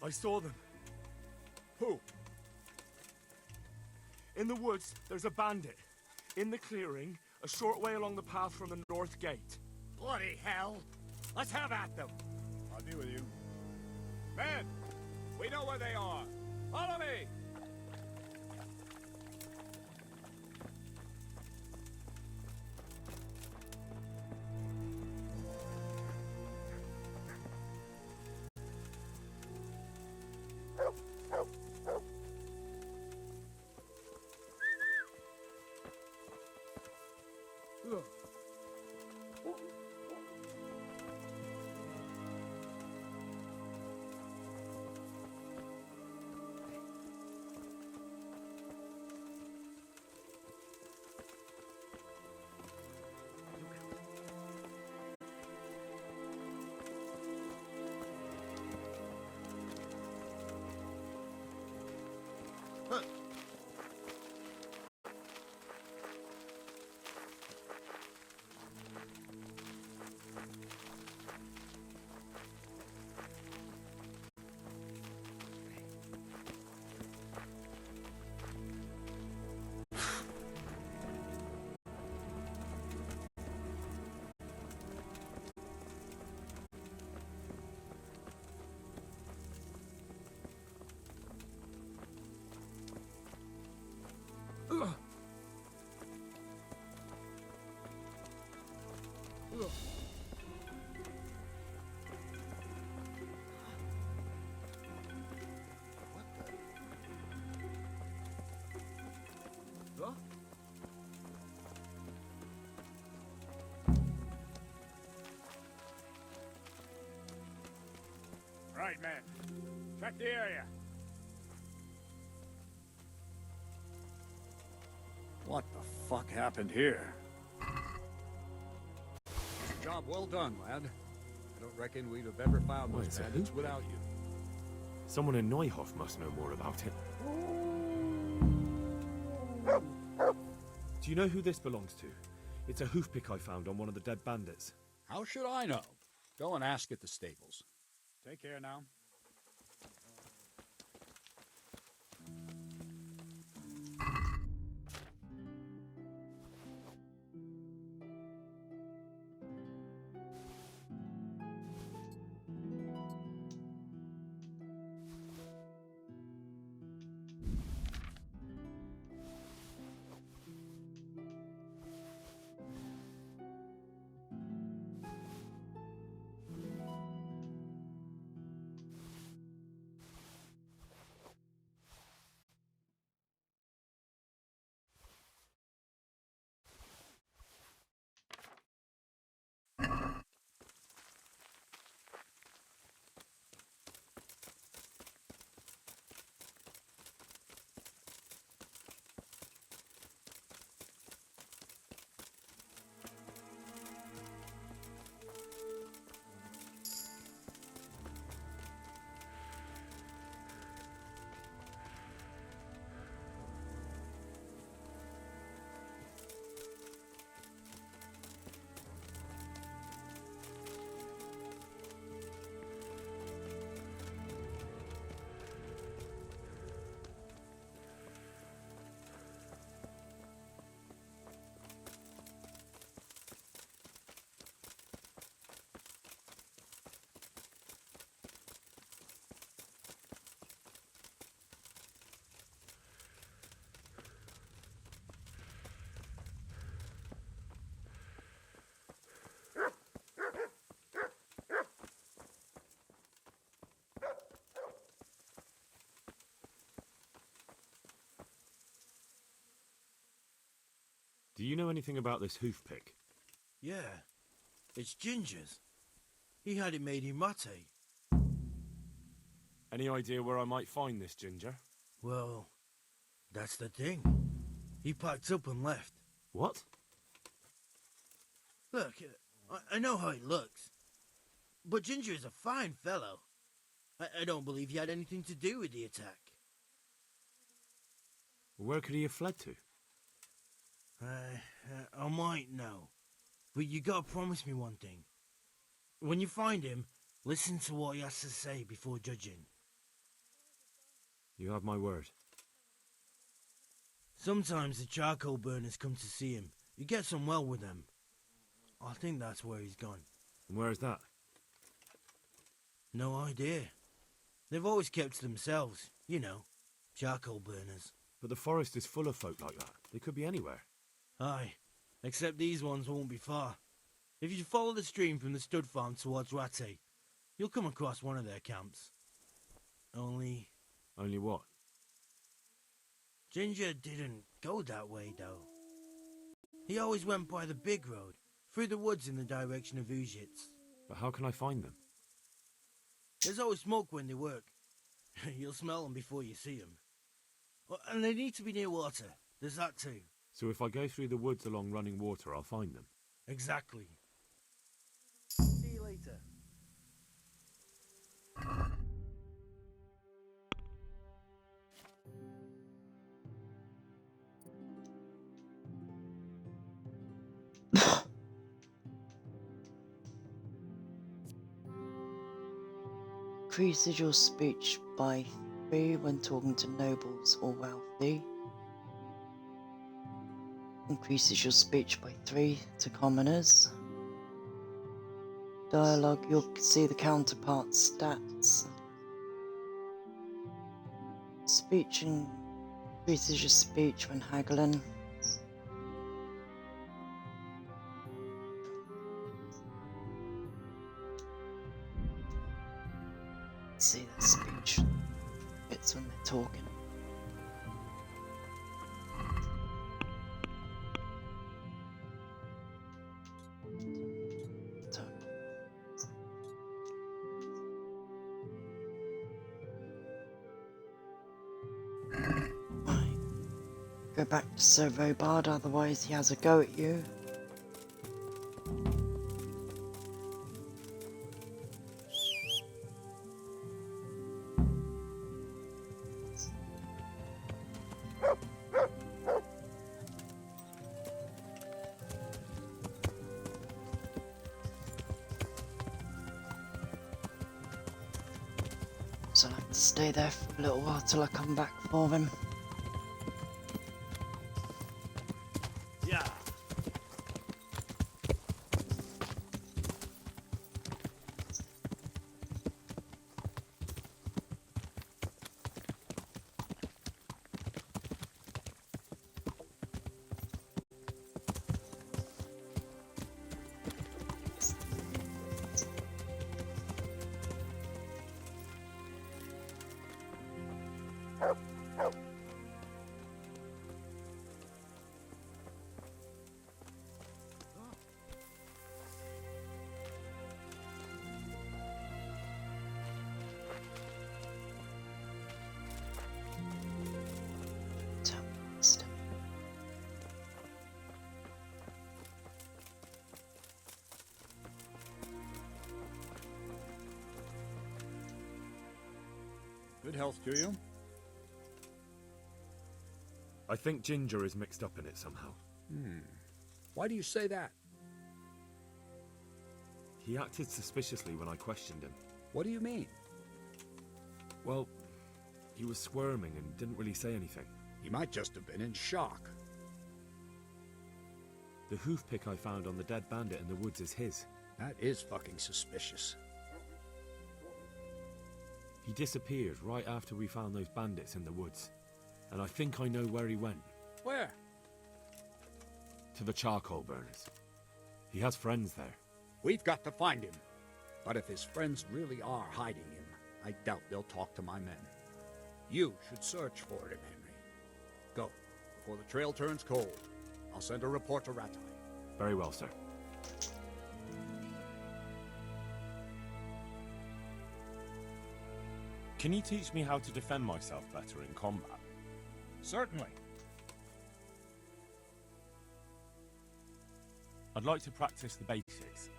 I saw them. Who? In the woods, there's a bandit. In the clearing, a short way along the path from the north gate. Bloody hell! Let's have at them! I'll be with you. Men! We know where they are! Follow me! right, men. Check the area. What the fuck happened here? Job well done, lad. I don't reckon we'd have ever found Wait, those it's a bandits hoop? without you. Someone in Neuhof must know more about it. Do you know who this belongs to? It's a hoof pick I found on one of the dead bandits. How should I know? Go and ask at the stables. Take care now. Do you know anything about this hoof pick? Yeah, it's Ginger's. He had it made in mate. Any idea where I might find this Ginger? Well, that's the thing. He packed up and left. What? Look, I know how he looks. But Ginger is a fine fellow. I don't believe he had anything to do with the attack. Where could he have fled to? I might know. But you gotta promise me one thing. When you find him, listen to what he has to say before judging. You have my word. Sometimes the charcoal burners come to see him. He gets on well with them. I think that's where he's gone. And where is that? No idea. They've always kept to themselves, you know, charcoal burners. But the forest is full of folk like that. They could be anywhere. Aye, except these ones won't be far. If you follow the stream from the stud farm towards Rattay, you'll come across one of their camps. Only what? Ginger didn't go that way, though. He always went by the big road, through the woods in the direction of Ujits. But how can I find them? There's always smoke when they work. You'll smell them before you see them. And they need to be near water. There's that too. So if I go through the woods along running water, I'll find them? Exactly. See you later. Increases your speech by 3 when talking to nobles or wealthy. Increases your speech by 3 to commoners. Dialogue, you'll see the counterpart stats. Speech increases your speech when haggling. See that speech. It's when they're talking. go back to Servo Bard, otherwise he has a go at you. So I'll have to stay there for a little while till I come back for him. Yeah. Good health to you. I think Ginger is mixed up in it somehow. Why do you say that? He acted suspiciously when I questioned him. What do you mean? Well, he was squirming and didn't really say anything. He might just have been in shock. The hoof pick I found on the dead bandit in the woods is his. That is fucking suspicious. He disappeared right after we found those bandits in the woods. And I think I know where he went. Where? To the charcoal burners. He has friends there. We've got to find him. But if his friends really are hiding him, I doubt they'll talk to my men. You should search for him, Henry. Go, before the trail turns cold. I'll send a report to Rattay. Very well, sir. Can you teach me how to defend myself better in combat? Certainly. I'd like to practice the basics.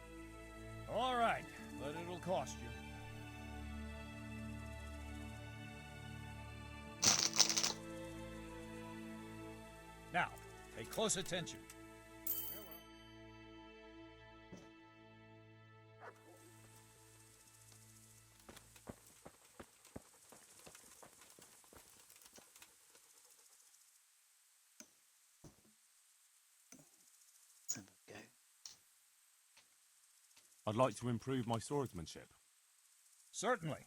All right, but it'll cost you. Now, pay close attention. Let's have a go. I'd like to improve my swordsmanship. Certainly.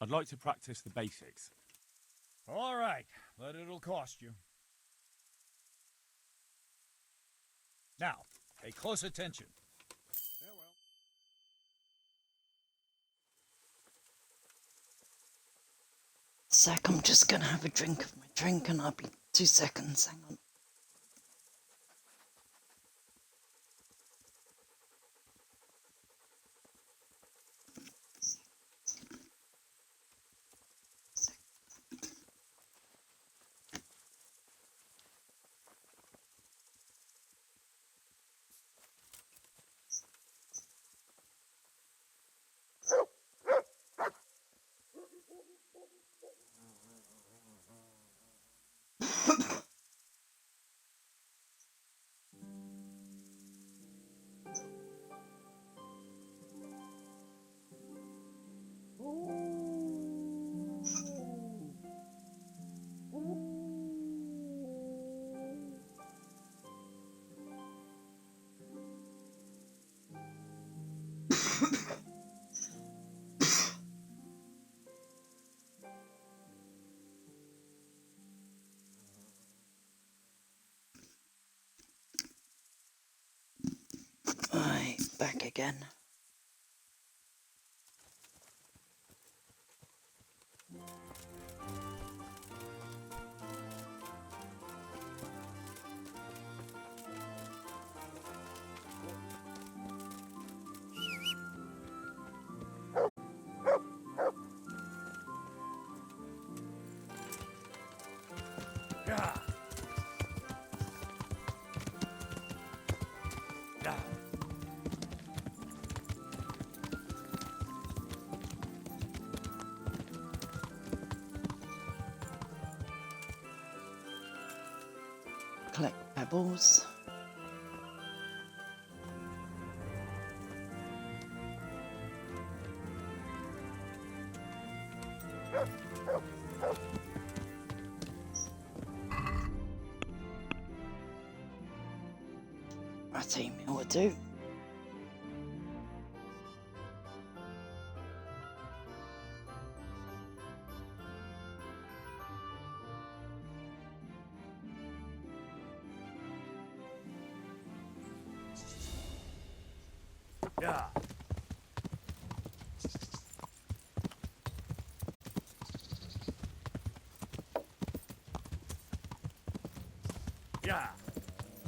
I'd like to practice the basics. All right, but it'll cost you. Now, pay close attention. Sec, I'm just gonna have a drink of my drink and I'll be 2 seconds, hang on. Right, back again. Collect pebbles. Ratty meal will do. Yeah. Yeah.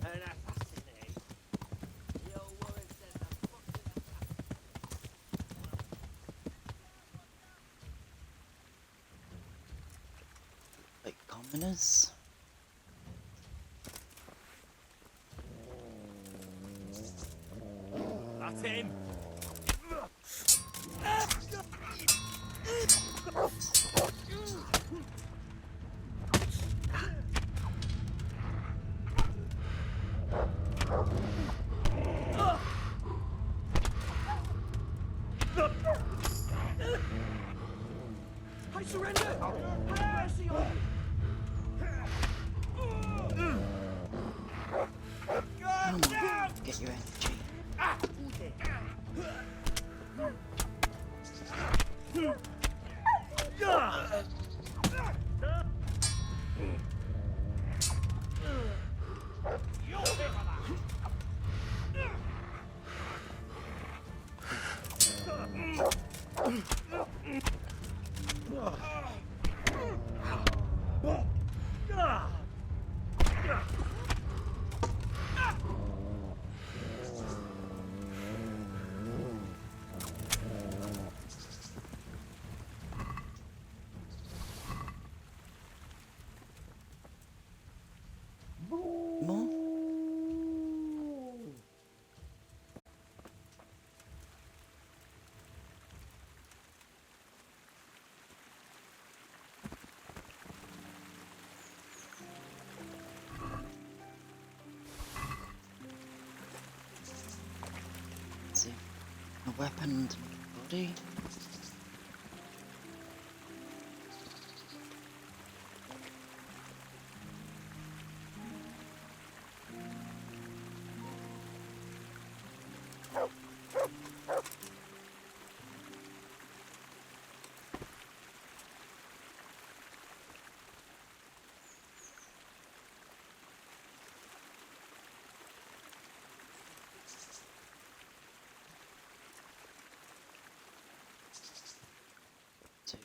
An assassinate. Your woman says a fucking Like commoners. That's him. I surrender! Have mercy on me! Come on, get your energy. More? Let's see. A weapon and a body. Two.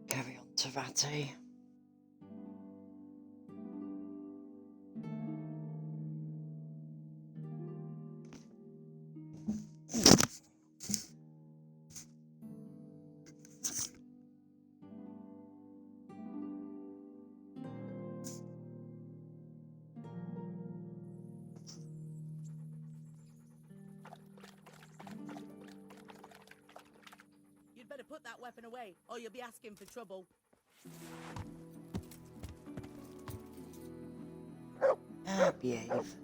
Carry on to Ratty. You'd better put that weapon away, or you'll be asking for trouble. Behave.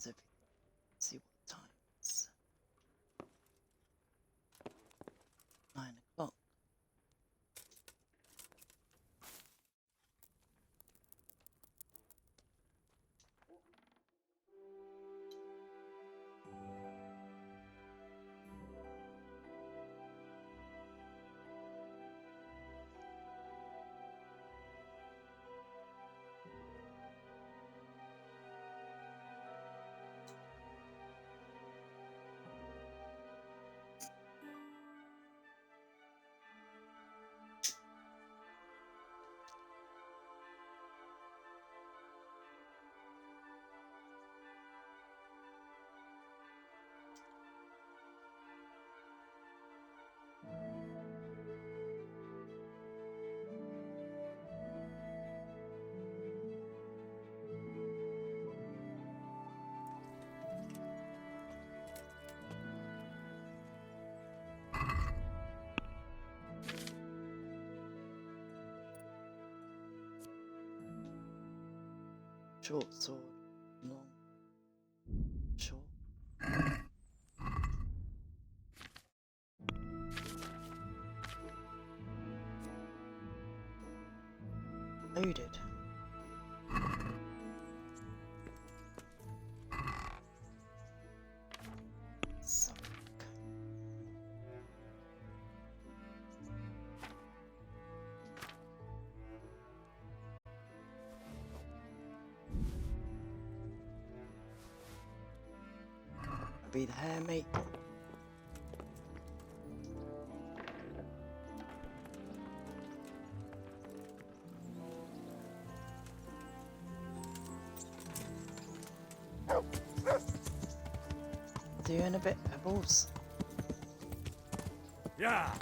How's everything? See what time it's 9 o'clock. Short sword, long, short. Loaded. Suck. Be the hair, mate. See you in a bit, Pebbles. Yeah.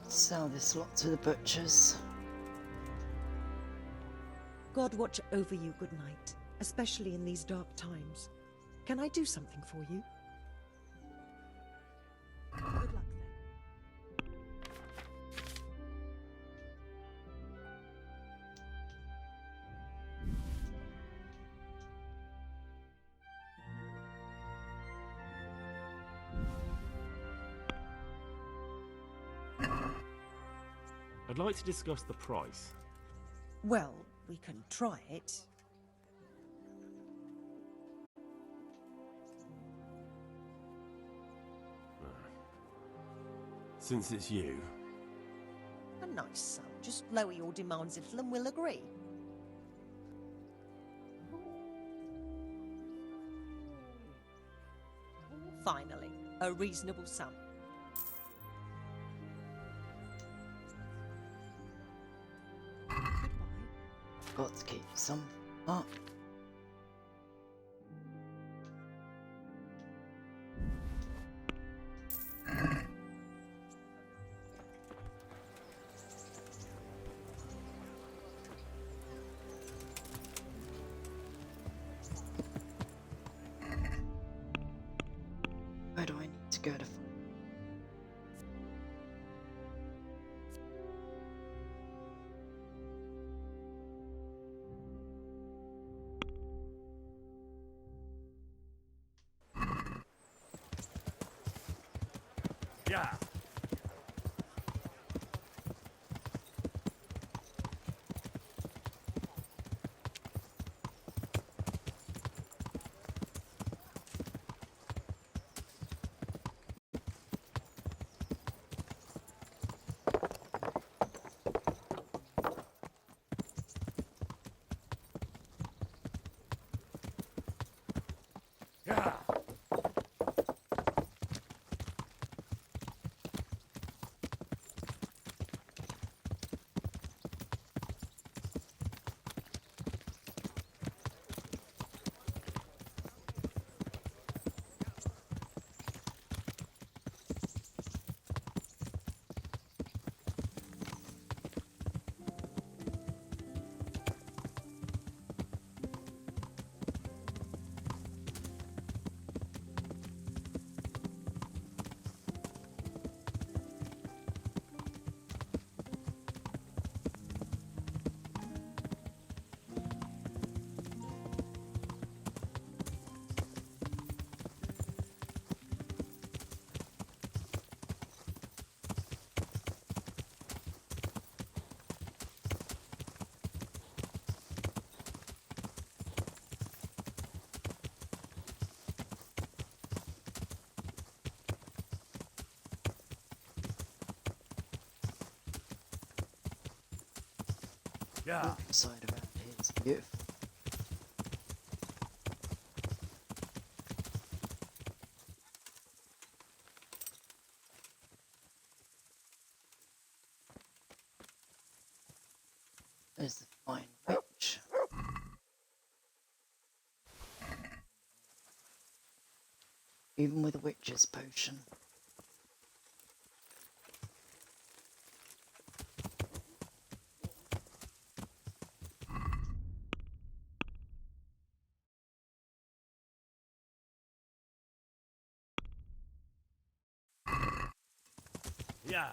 Sell this lot to the butchers. God watch over you, good night, especially in these dark times. Can I do something for you? Good luck then. I'd like to discuss the price. Well, we can try it. Since it's you, A nice sum. Just lower your demands a little and we'll agree. Finally, a reasonable sum. Got to keep some up. Where do I need to go to find? Yeah. Yeah. Countryside around here is beautiful. There's the fine witch. Even with a witch's potion. Yeah.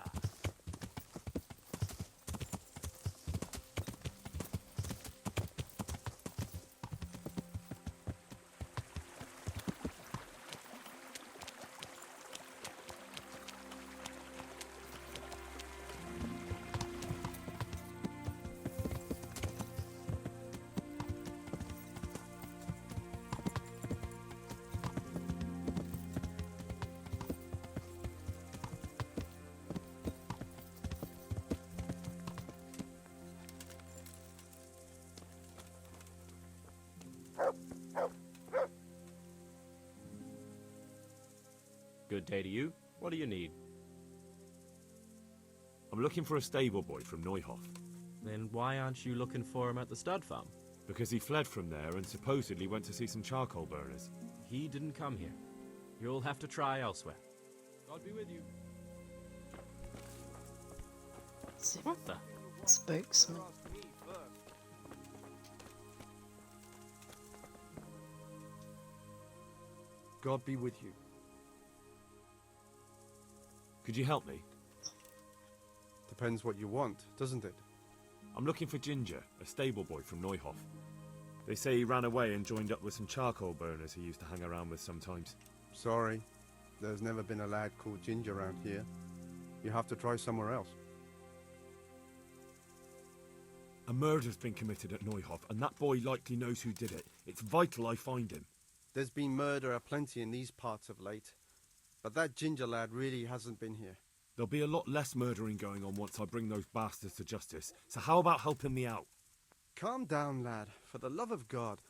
Good day to you. What do you need? I'm looking for a stable boy from Neuhof. Then why aren't you looking for him at the stud farm? Because he fled from there and supposedly went to see some charcoal burners. He didn't come here. You'll have to try elsewhere. God be with you. What the? Spokesman. God be with you. Could you help me? Depends what you want, doesn't it? I'm looking for Ginger, a stable boy from Neuhof. They say he ran away and joined up with some charcoal burners he used to hang around with sometimes. Sorry, there's never been a lad called Ginger around here. You have to try somewhere else. A murder's been committed at Neuhof, and that boy likely knows who did it. It's vital I find him. There's been murder aplenty in these parts of late, but that Ginger lad really hasn't been here. There'll be a lot less murdering going on once I bring those bastards to justice, so how about helping me out? Calm down, lad, for the love of God.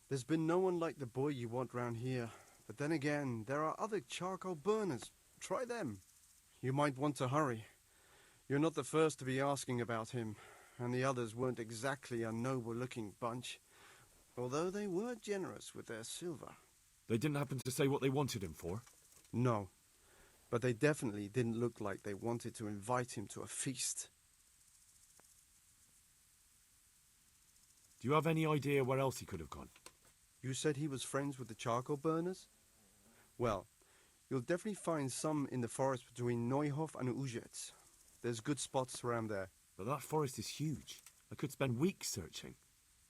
There's been no one like the boy you want round here, but then again, there are other charcoal burners. Try them. You might want to hurry. You're not the first to be asking about him, and the others weren't exactly a noble-looking bunch, although they were generous with their silver. They didn't happen to say what they wanted him for? No, but they definitely didn't look like they wanted to invite him to a feast. Do you have any idea where else he could have gone? You said he was friends with the charcoal burners? Well, you'll definitely find some in the forest between Neuhof and Ujetz. There's good spots around there. But that forest is huge. I could spend weeks searching.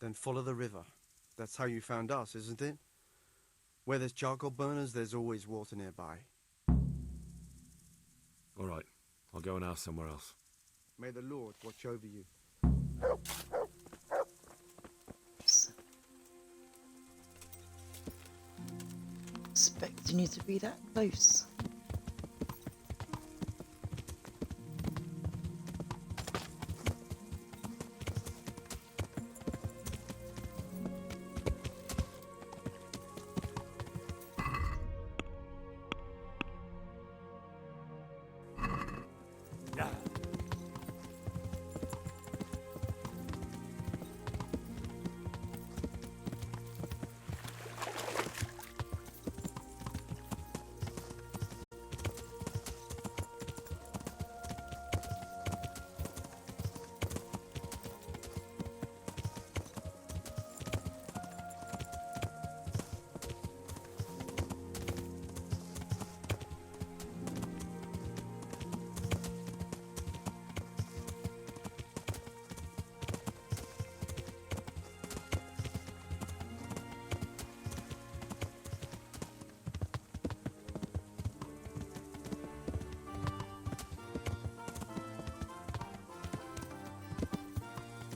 Then follow the river. That's how you found us, isn't it? Where there's charcoal burners, there's always water nearby. All right, I'll go and ask somewhere else. May the Lord watch over you. Expecting you to be that close.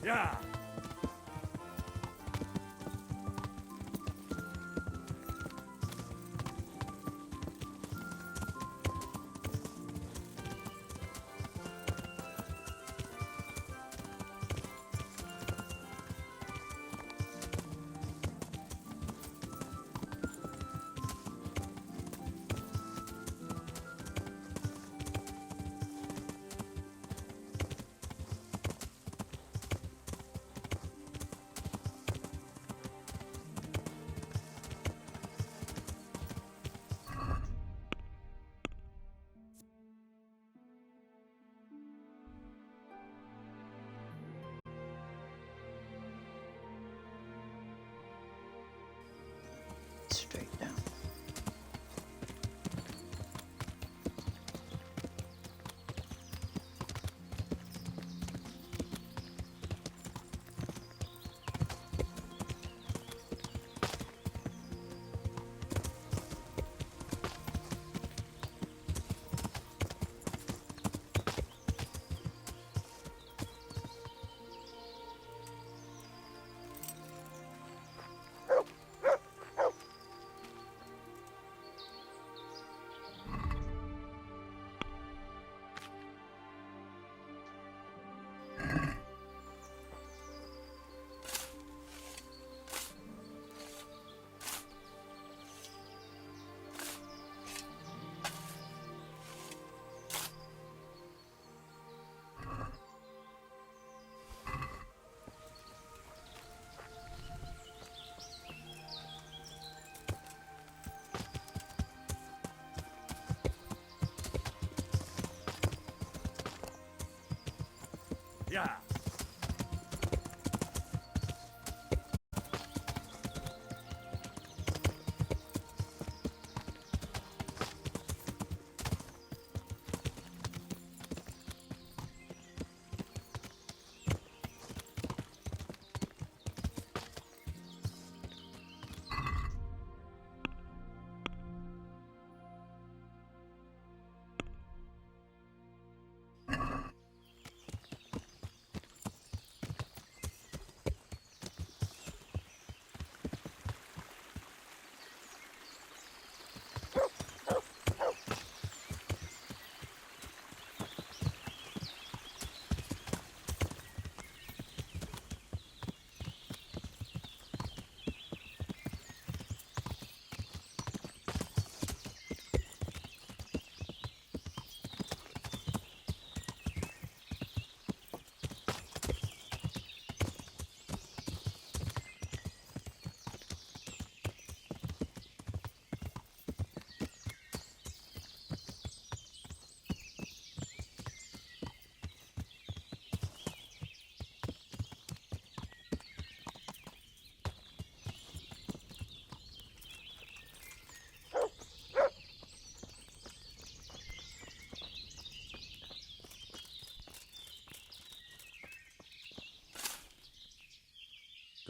Yeah. Yeah.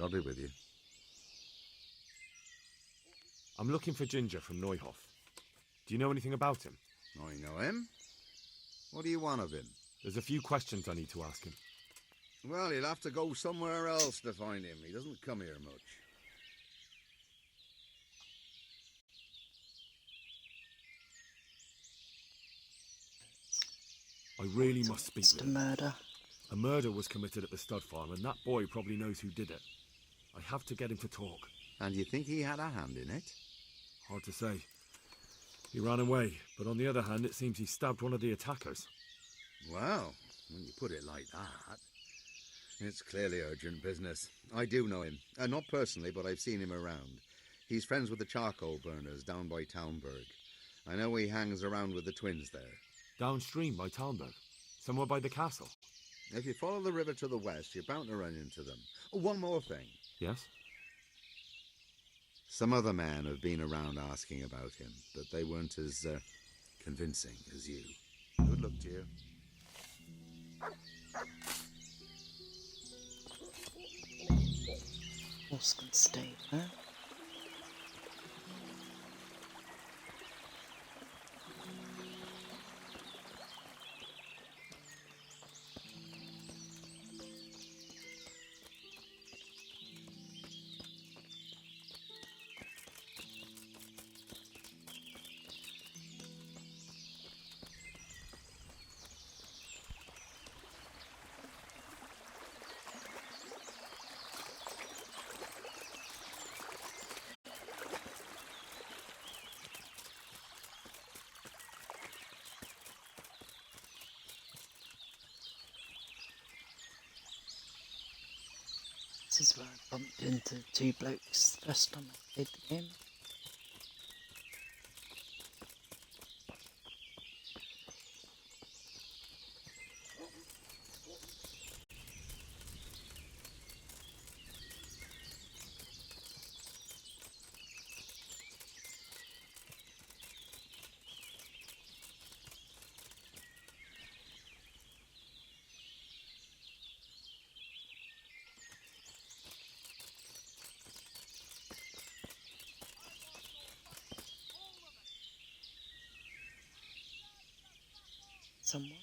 God be with you. I'm looking for Ginger from Neuhoff. Do you know anything about him? I know him. What do you want of him? There's a few questions I need to ask him. Well, you'll have to go somewhere else to find him. He doesn't come here much. I really must speak It's with a him. murder. A murder was committed at the stud farm, and that boy probably knows who did it. I have to get him to talk. And you think he had a hand in it? Hard to say. He ran away, but on the other hand, it seems he stabbed one of the attackers. Well, when you put it like that, it's clearly urgent business. I do know him. Not personally, but I've seen him around. He's friends with the charcoal burners down by Townburg. I know he hangs around with the twins there. Downstream by Townburg? Somewhere by the castle? If you follow the river to the west, you're bound to run into them. Oh, one more thing. Yes? Some other men have been around asking about him, but they weren't as convincing as you. Good luck to you. Horse can stay there. This is where I bumped into two blokes the first time I played the game. Someone?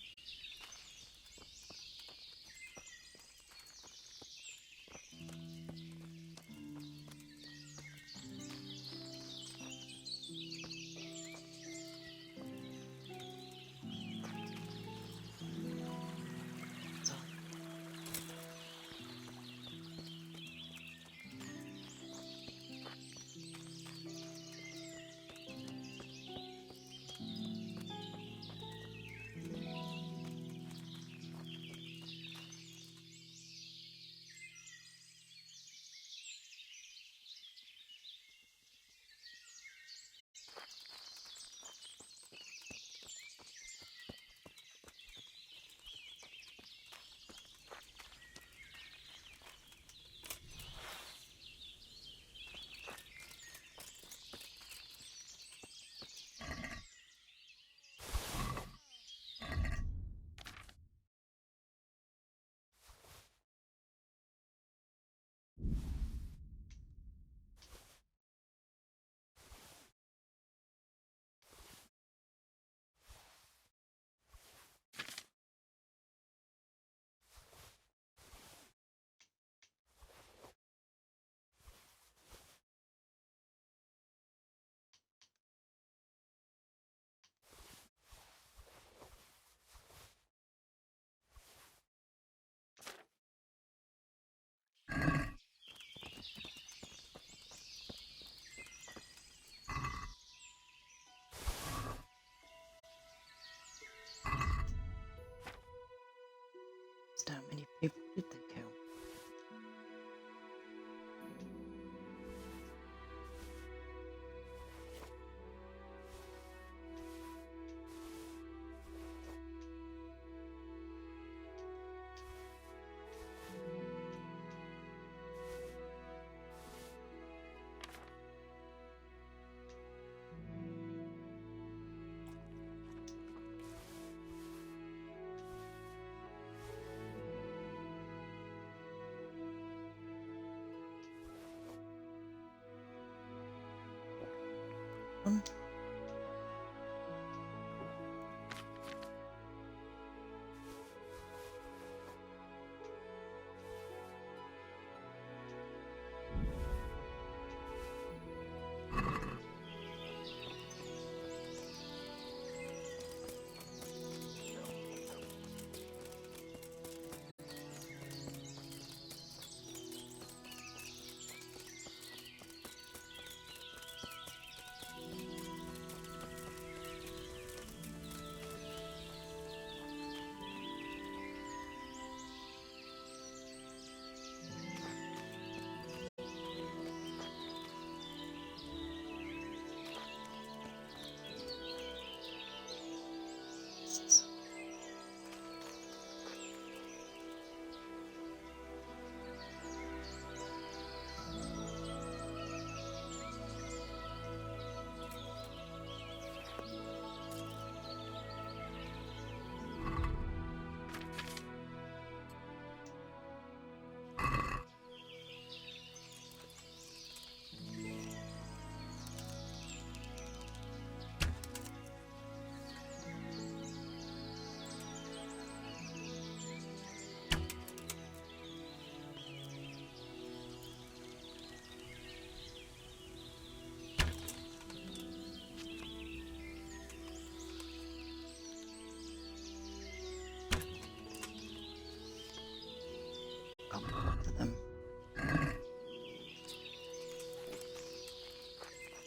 come after them.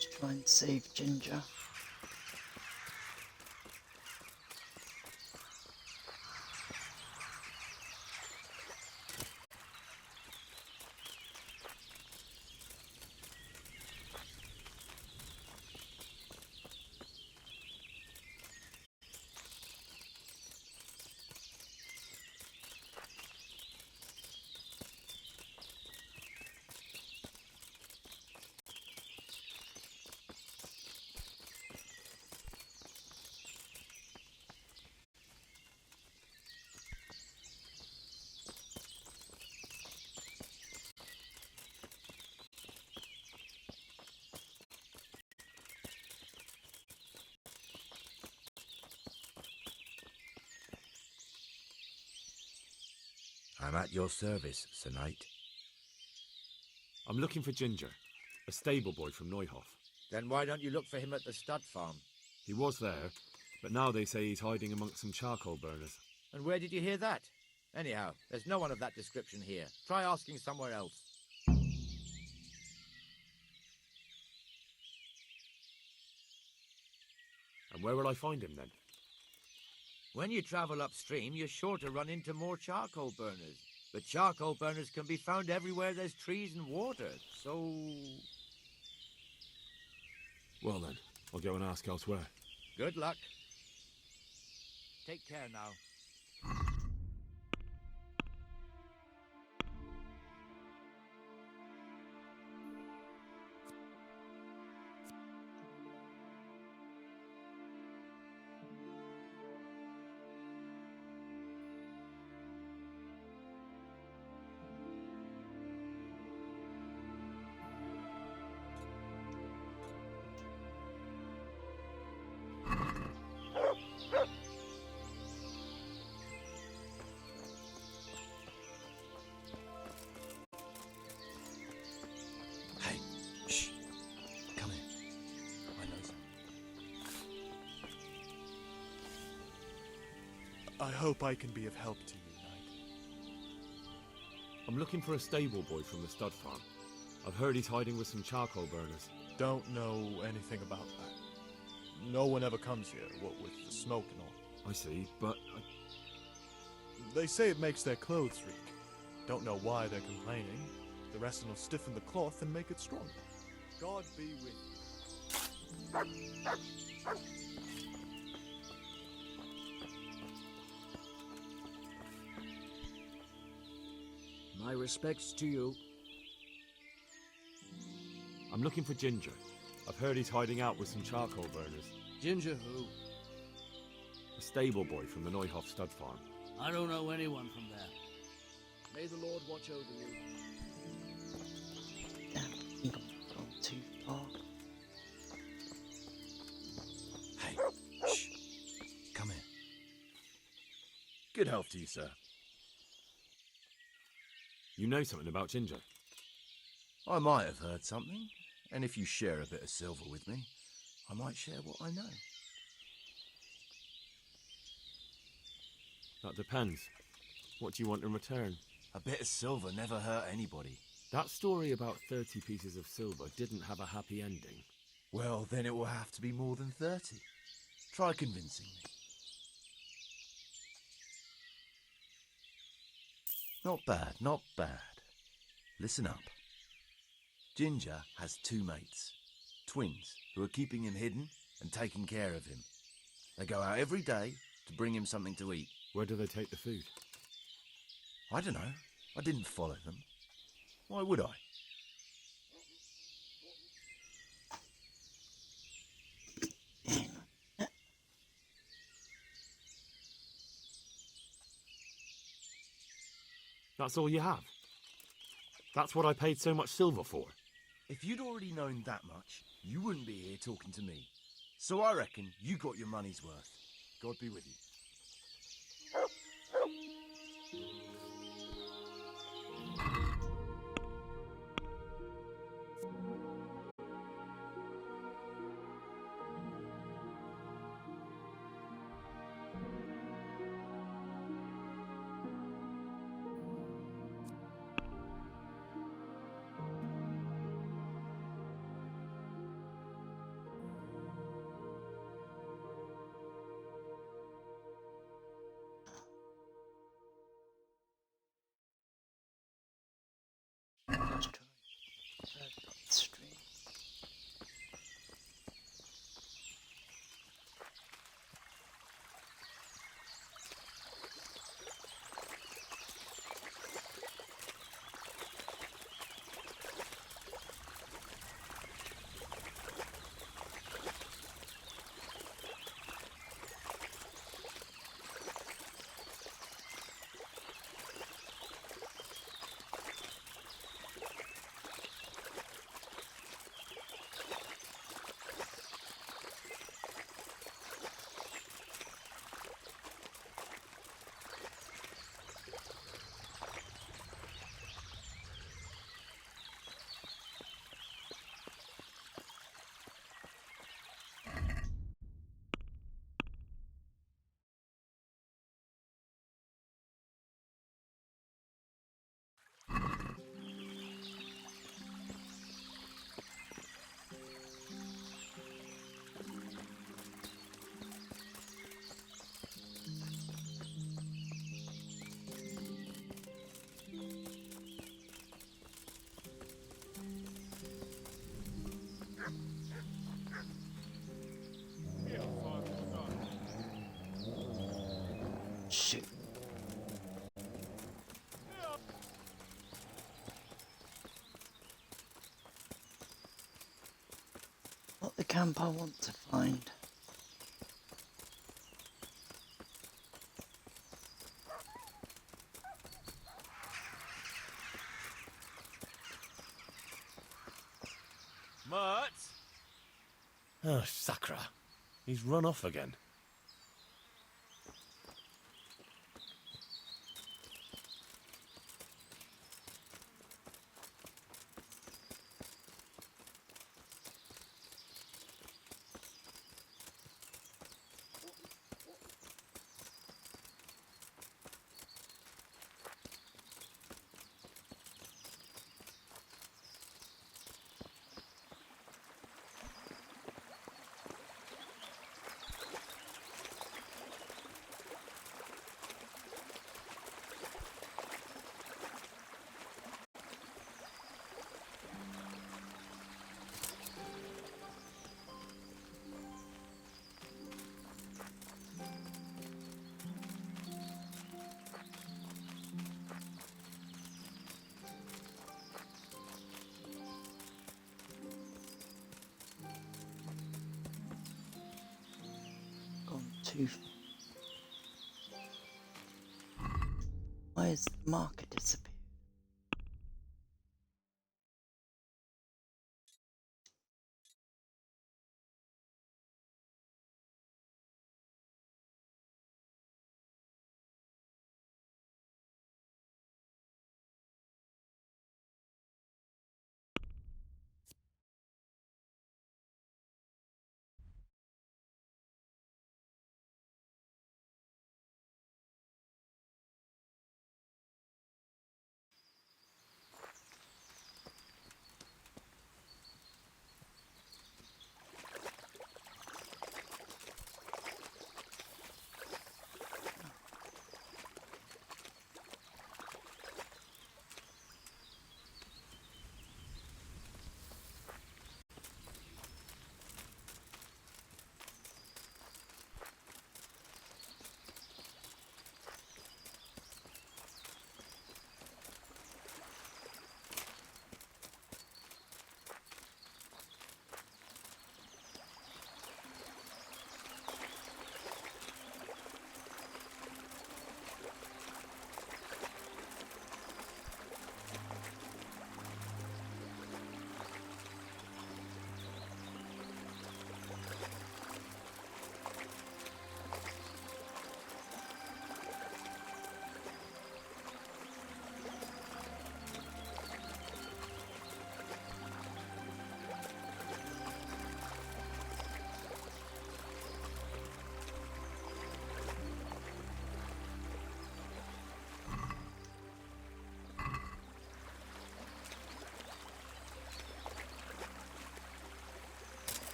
To try and save Ginger. I'm at your service, Sir Knight. I'm looking for Ginger, a stable boy from Neuhof. Then why don't you look for him at the stud farm? He was there, but now they say he's hiding amongst some charcoal burners. And where did you hear that? Anyhow, there's no one of that description here. Try asking somewhere else. And where will I find him then? When you travel upstream, you're sure to run into more charcoal burners. But charcoal burners can be found everywhere there's trees and water, so... Well then, I'll go and ask elsewhere. Good luck. Take care now. I hope I can be of help to you, Knight. I'm looking for a stable boy from the stud farm. I've heard he's hiding with some charcoal burners. Don't know anything about that. No one ever comes here, what with the smoke and all. I see, but They say it makes their clothes reek. Don't know why they're complaining. The rest will stiffen the cloth and make it stronger. God be with you. My respects to you. I'm looking for Ginger. I've heard he's hiding out with some charcoal burners. Ginger who? A stable boy from the Neuhof stud farm. I don't know anyone from there. May the Lord watch over you. Damn, I think I've gone too far. Hey, shh. Come here. Good health to you, sir. You know something about Ginger? I might have heard something, and if you share a bit of silver with me, I might share what I know. That depends. What do you want in return? A bit of silver never hurt anybody. That story about 30 pieces of silver didn't have a happy ending. Well, then it will have to be more than 30. Try convincing me. Not bad, not bad. Listen up. Ginger has two mates, twins, who are keeping him hidden and taking care of him. They go out every day to bring him something to eat. Where do they take the food? I don't know. I didn't follow them. Why would I? That's all you have? That's what I paid so much silver for? If you'd already known that much, you wouldn't be here talking to me. So I reckon you got your money's worth. God be with you. camp I want to find. Mutt? Oh, Sakra. He's run off again. Gone too far. Why has the marker disappeared?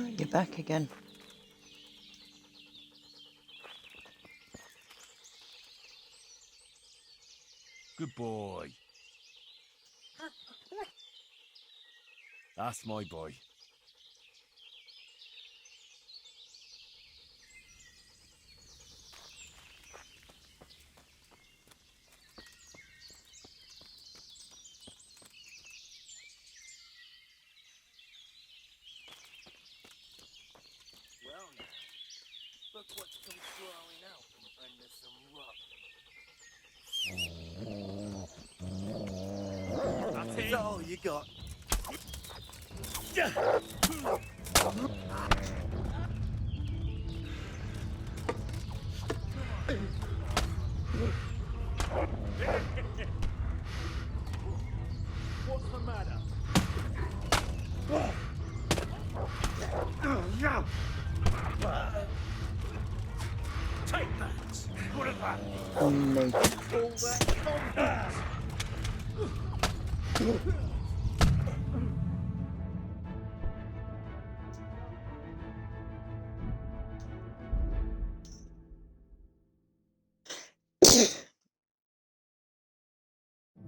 Oh, you're back again. Good boy. That's my boy. Well now, look what's come crawling out from under some rock. That's all you got. What's the matter? Take that! What of that? Oh no. All that nonsense!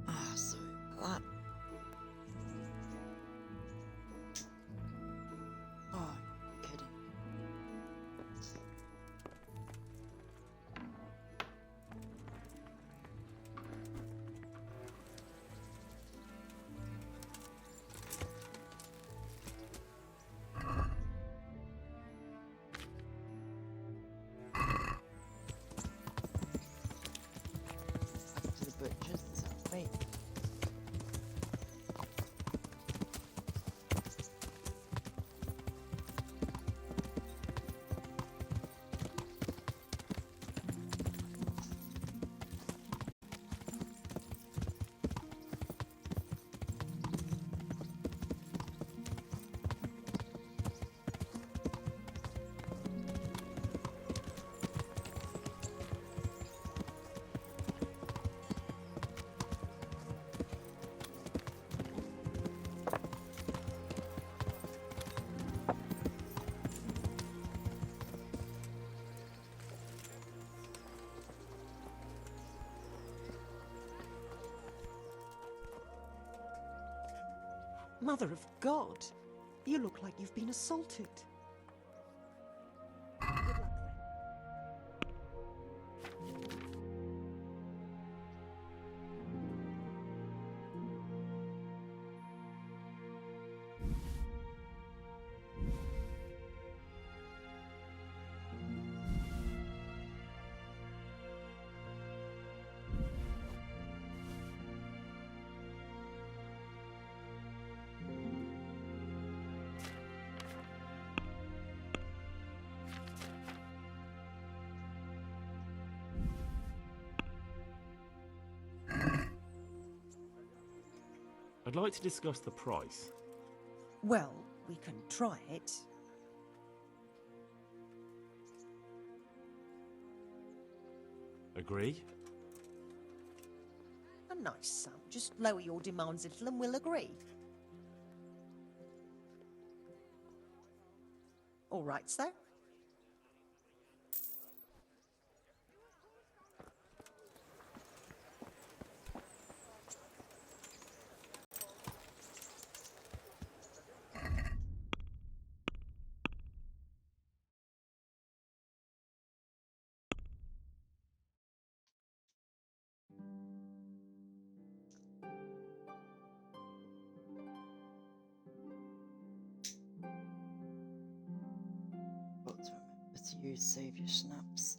Ah, so that. Oh, you're kidding. Back to the butchers. Wait. Mother of God, you look like you've been assaulted. I'd like to discuss the price. Well, we can try it. Agree? A nice sum. Just lower your demands a little and we'll agree. All right, sir. Got to remember to use Saviour Snaps.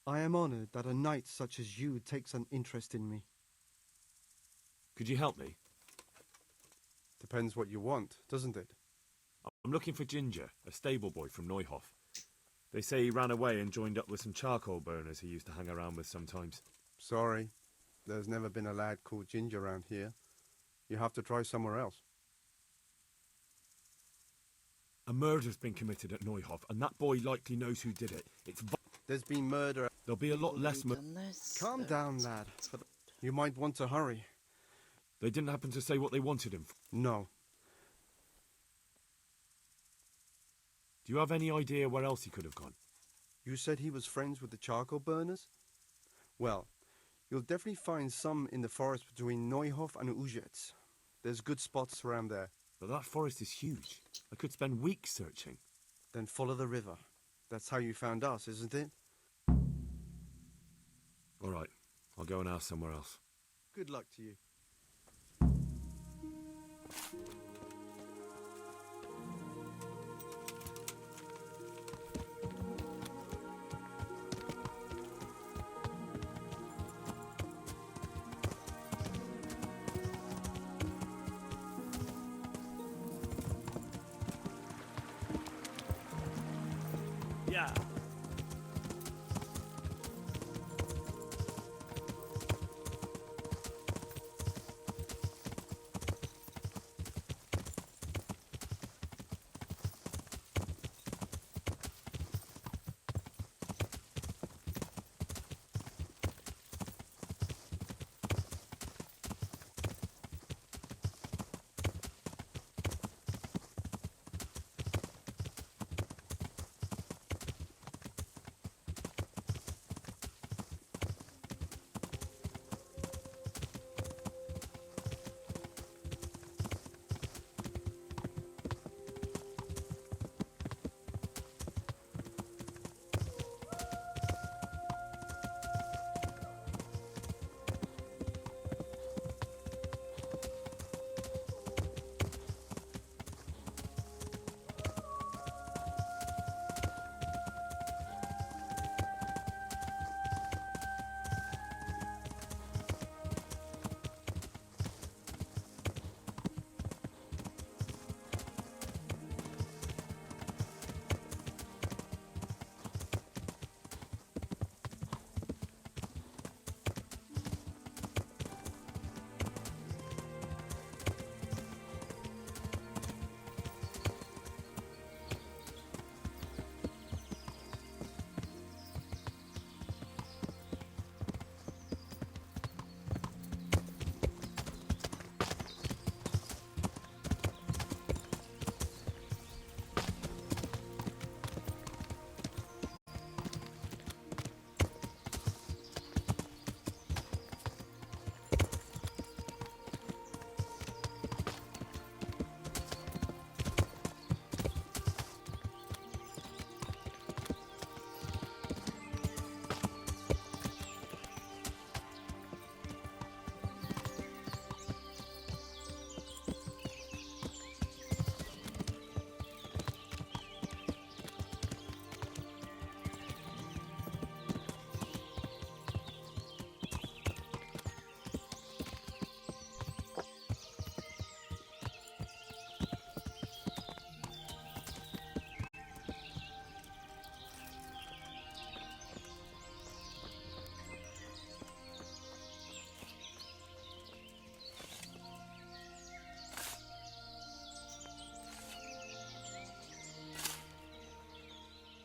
I am honored that a knight such as you takes an interest in me. Could you help me? Depends what you want, doesn't it? I'm looking for Ginger, a stable boy from Neuhof. They say he ran away and joined up with some charcoal burners he used to hang around with sometimes. Sorry, there's never been a lad called Ginger around here. You have to try somewhere else. A murder's been committed at Neuhof, and that boy likely knows who did it. There's been murder. There'll be a lot less Calm down, lad. You might want to hurry. They didn't happen to say what they wanted him for? No. Do you have any idea where else he could have gone? You said he was friends with the charcoal burners? Well, you'll definitely find some in the forest between Neuhof and Ujetz. There's good spots around there. But that forest is huge. I could spend weeks searching. Then follow the river. That's how you found us, isn't it? All right, I'll go and ask somewhere else. Good luck to you. Yeah.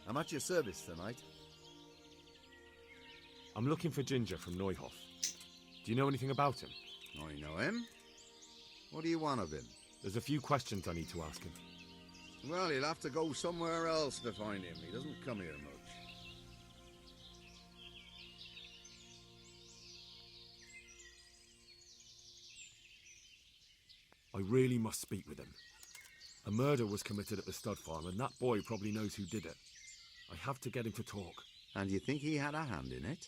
I'm at your service tonight. I'm looking for Ginger from Neuhof. Do you know anything about him? I know him. What do you want of him? There's a few questions I need to ask him. Well, you'll have to go somewhere else to find him. He doesn't come here much. I really must speak with him. A murder was committed at the stud farm, and that boy probably knows who did it. I have to get him to talk. And you think he had a hand in it?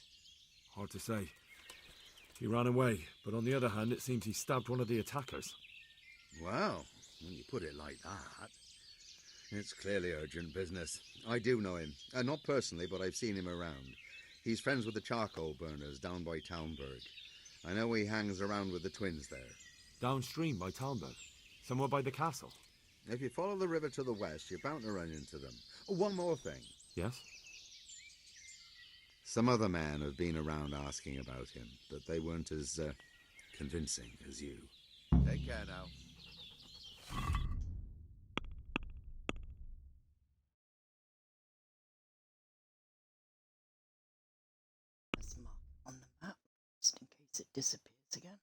Hard to say. He ran away, but on the other hand, it seems he stabbed one of the attackers. Well, when you put it like that, it's clearly urgent business. I do know him. Not personally, but I've seen him around. He's friends with the charcoal burners down by Townburg. I know he hangs around with the twins there. Downstream by Townburg? Somewhere by the castle? If you follow the river to the west, you're bound to run into them. Oh, one more thing. Yes? Some other men have been around asking about him, but they weren't as convincing as you. Take care now. Let's mark it on the map, just in case it disappears again.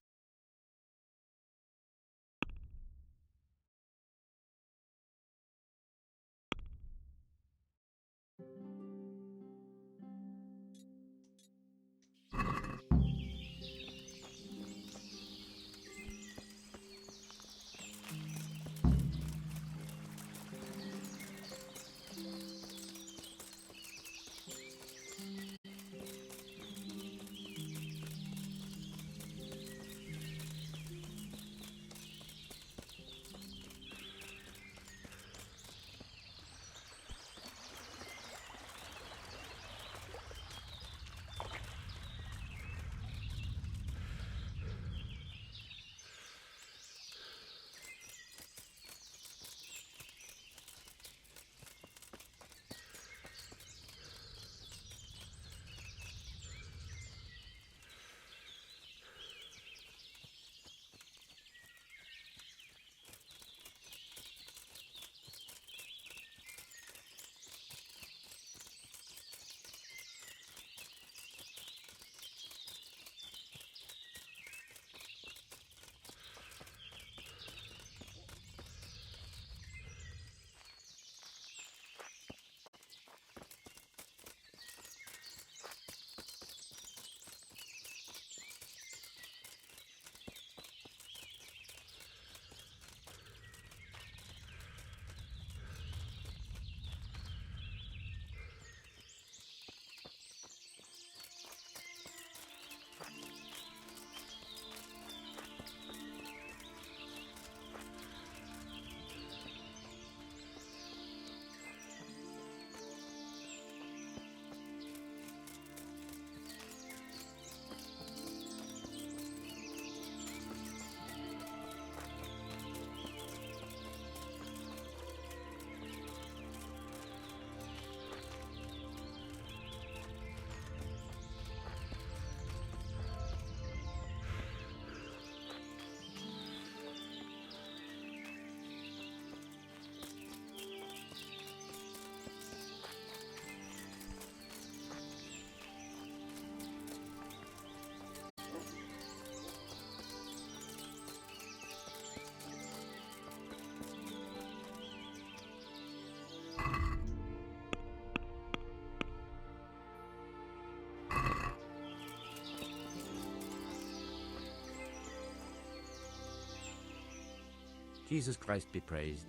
Jesus Christ be praised.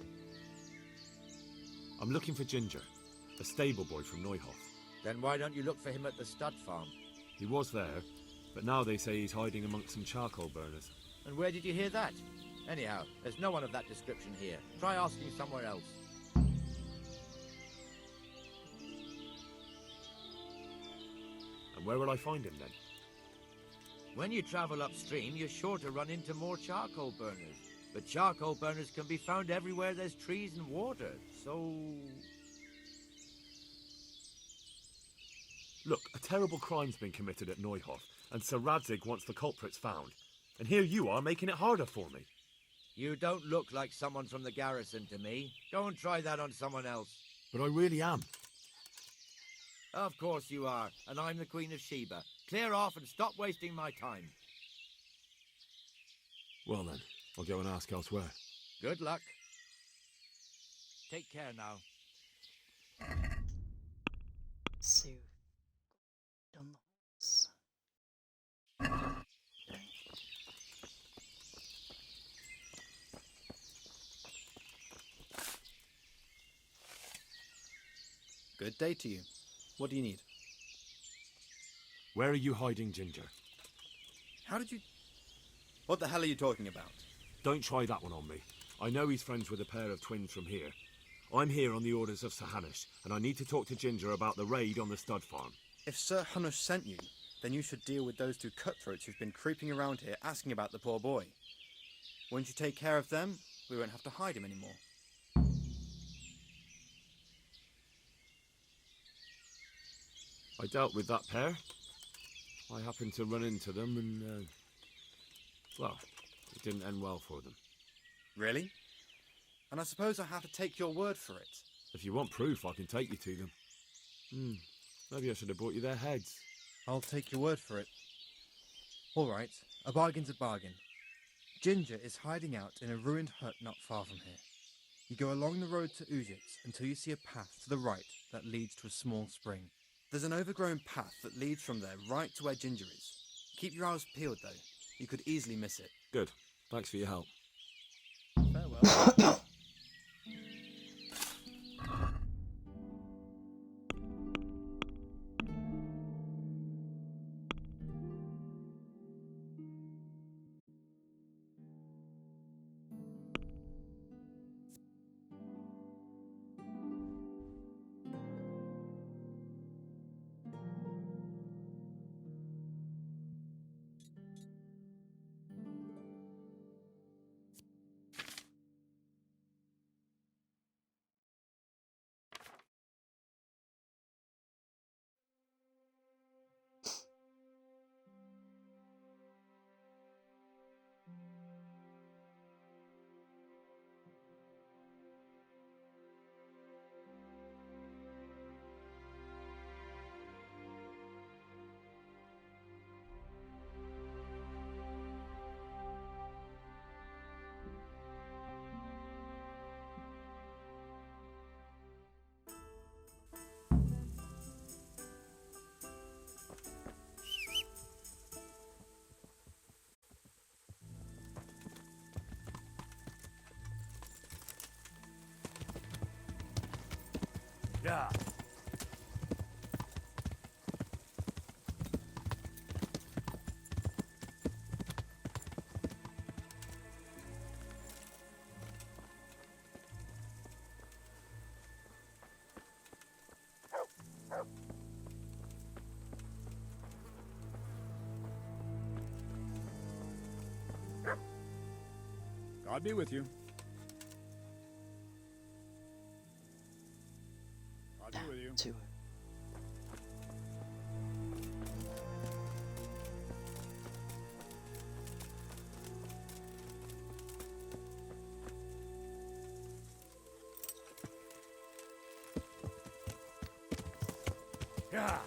I'm looking for Ginger, a stable boy from Neuhof. Then why don't you look for him at the stud farm? He was there, but now they say he's hiding amongst some charcoal burners. And where did you hear that? Anyhow, there's no one of that description here. Try asking somewhere else. And where will I find him then? When you travel upstream, you're sure to run into more charcoal burners. But charcoal burners can be found everywhere there's trees and water, so... Look, a terrible crime's been committed at Neuhof, and Sir Radzig wants the culprits found. And here you are making it harder for me. You don't look like someone from the garrison to me. Go and try that on someone else. But I really am. Of course you are, and I'm the Queen of Sheba. Clear off and stop wasting my time. Well then, I'll go and ask elsewhere. Good luck. Take care now. So, on the horse. Good day to you. What do you need? Where are you hiding Ginger? How did you... What the hell are you talking about? Don't try that one on me. I know he's friends with a pair of twins from here. I'm here on the orders of Sir Hanush, and I need to talk to Ginger about the raid on the stud farm. If Sir Hunush sent you, then you should deal with those two cutthroats who've been creeping around here asking about the poor boy. Once you take care of them, we won't have to hide him anymore. I dealt with that pair. I happened to run into them and, well, it didn't end well for them. Really? And I suppose I have to take your word for it. If you want proof, I can take you to them. Maybe I should have brought you their heads. I'll take your word for it. All right, a bargain's a bargain. Ginger is hiding out in a ruined hut not far from here. You go along the road to Ujits until you see a path to the right that leads to a small spring. There's an overgrown path that leads from there right to where Ginger is. Keep your eyes peeled, though. You could easily miss it. Good. Thanks for your help. Farewell. Yeah. God be with you. God be with you. To it. Yeah.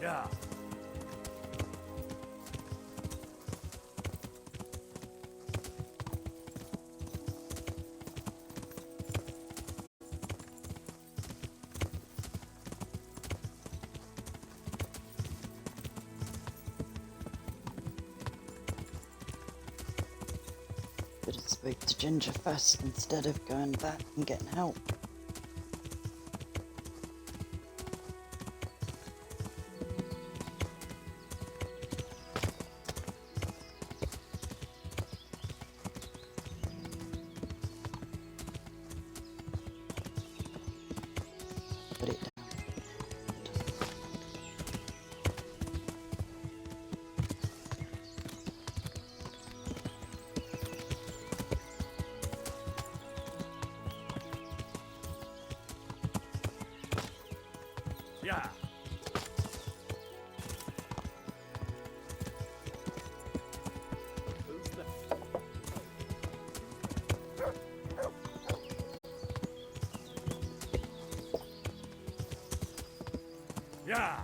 Yeah. Should have spoke to Ginger first instead of going back and getting help. Put it down. Yeah. Yeah.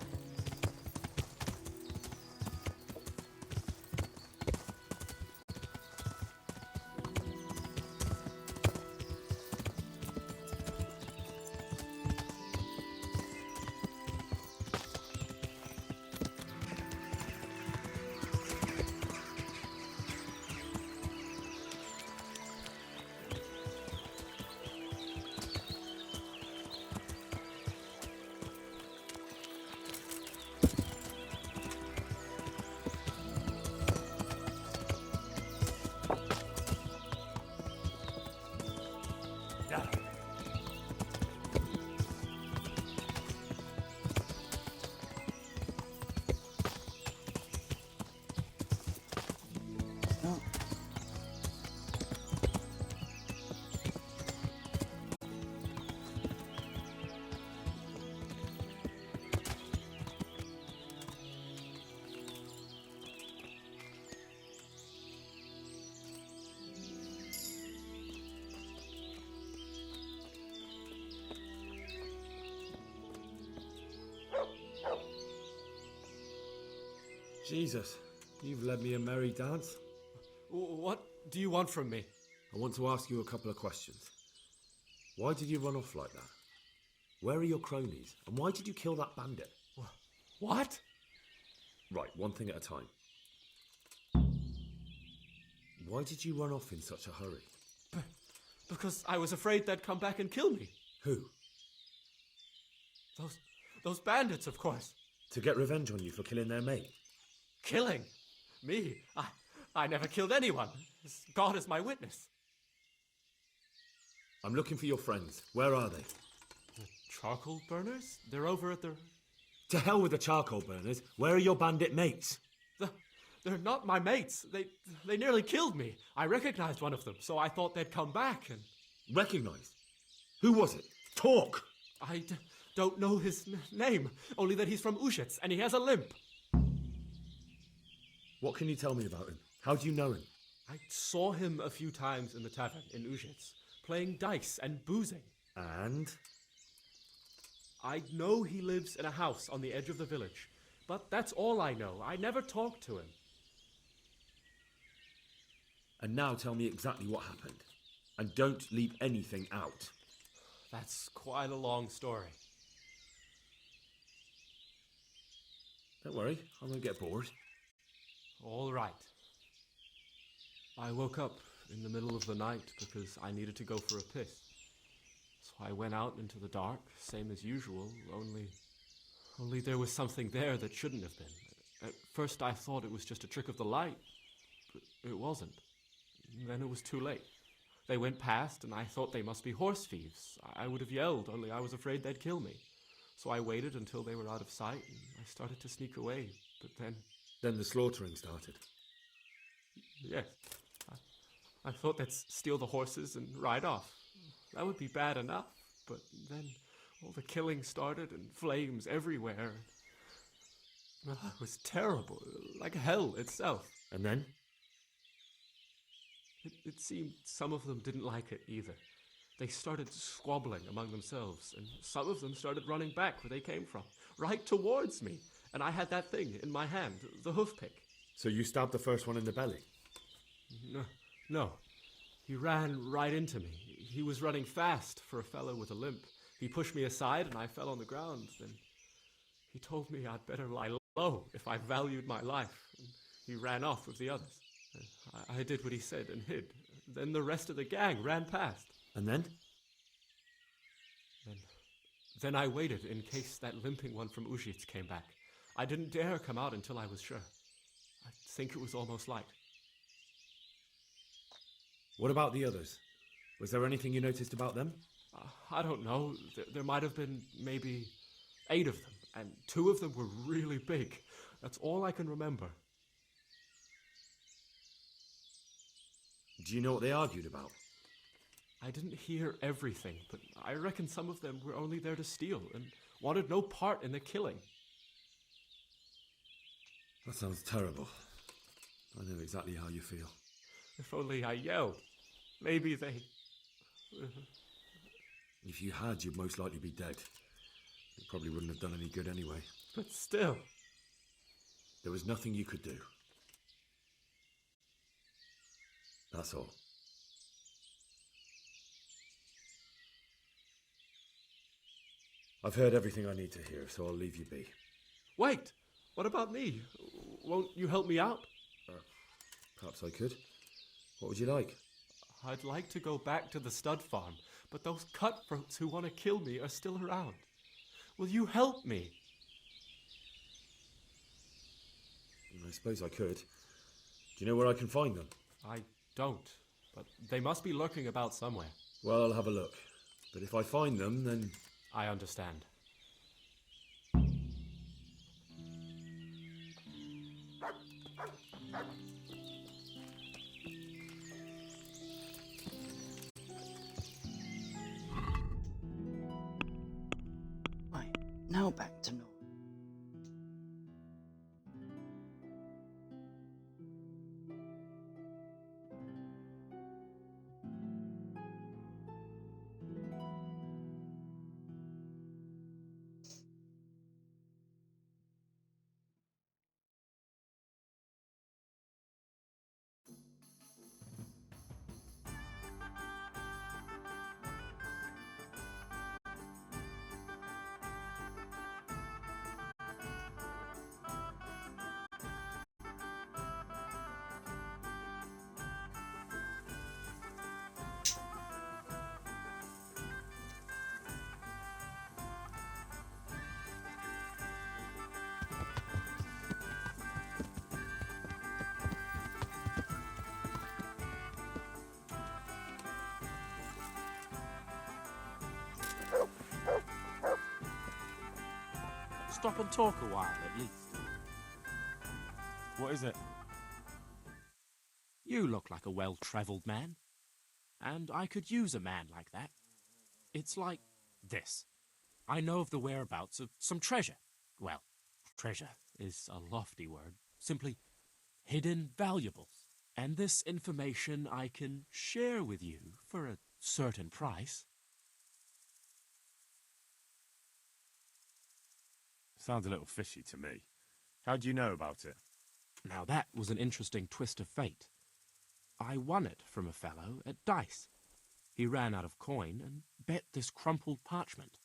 Jesus, you've led me a merry dance. What do you want from me? I want to ask you a couple of questions. Why did you run off like that? Where are your cronies? And why did you kill that bandit? What? Right, one thing at a time. Why did you run off in such a hurry? Because I was afraid they'd come back and kill me. Who? Those bandits, of course. To get revenge on you for killing their mate? Killing? Me? I never killed anyone. God is my witness. I'm looking for your friends. Where are they? The charcoal burners? They're over at the... To hell with the charcoal burners. Where are your bandit mates? They're not my mates. They nearly killed me. I recognized one of them, so I thought they'd come back and... Recognized? Who was it? Talk! I don't know his name, only that he's from Ushets and he has a limp. What can you tell me about him? How do you know him? I saw him a few times in the tavern in Ushets, playing dice and boozing. And? I know he lives in a house on the edge of the village, but that's all I know. I never talked to him. And now tell me exactly what happened. And don't leave anything out. That's quite a long story. Don't worry, I won't get bored. All right. I woke up in the middle of the night because I needed to go for a piss. So I went out into the dark, same as usual, only there was something there that shouldn't have been. At first I thought it was just a trick of the light, but it wasn't. Then it was too late. They went past and I thought they must be horse thieves. I would have yelled, only I was afraid they'd kill me. So I waited until they were out of sight and I started to sneak away, but then... Then the slaughtering started. Yes. I thought they'd steal the horses and ride off. That would be bad enough, but then all the killing started and flames everywhere. It was terrible, like hell itself. And then? It seemed some of them didn't like it either. They started squabbling among themselves, and some of them started running back where they came from, right towards me. And I had that thing in my hand, the hoof pick. So you stabbed the first one in the belly? No. He ran right into me. He was running fast for a fellow with a limp. He pushed me aside and I fell on the ground. Then he told me I'd better lie low if I valued my life. And he ran off with the others. I did what he said and hid. Then the rest of the gang ran past. And then? Then I waited in case that limping one from Ujits came back. I didn't dare come out until I was sure. I think it was almost light. What about the others? Was there anything you noticed about them? I don't know. There might have been maybe 8 of them, and 2 of them were really big. That's all I can remember. Do you know what they argued about? I didn't hear everything, but I reckon some of them were only there to steal and wanted no part in the killing. That sounds terrible. I know exactly how you feel. If only I yelled. Maybe they... If you had, you'd most likely be dead. It probably wouldn't have done any good anyway. But still... There was nothing you could do. That's all. I've heard everything I need to hear, so I'll leave you be. Wait! What about me? Won't you help me out? Perhaps I could. What would you like? I'd like to go back to the stud farm, but those cutthroats who want to kill me are still around. Will you help me? I suppose I could. Do you know where I can find them? I don't, but they must be lurking about somewhere. Well, I'll have a look. But if I find them, then... I understand. Right, now back to normal. stop and talk a while, at least. What is it? You look like a well-travelled man. And I could use a man like that. It's like this. I know of the whereabouts of some treasure. Well, treasure is a lofty word. Simply hidden valuables. And this information I can share with you for a certain price. Sounds a little fishy to me. How do you know about it? Now that was an interesting twist of fate. I won it from a fellow at dice. He ran out of coin and bet this crumpled parchment.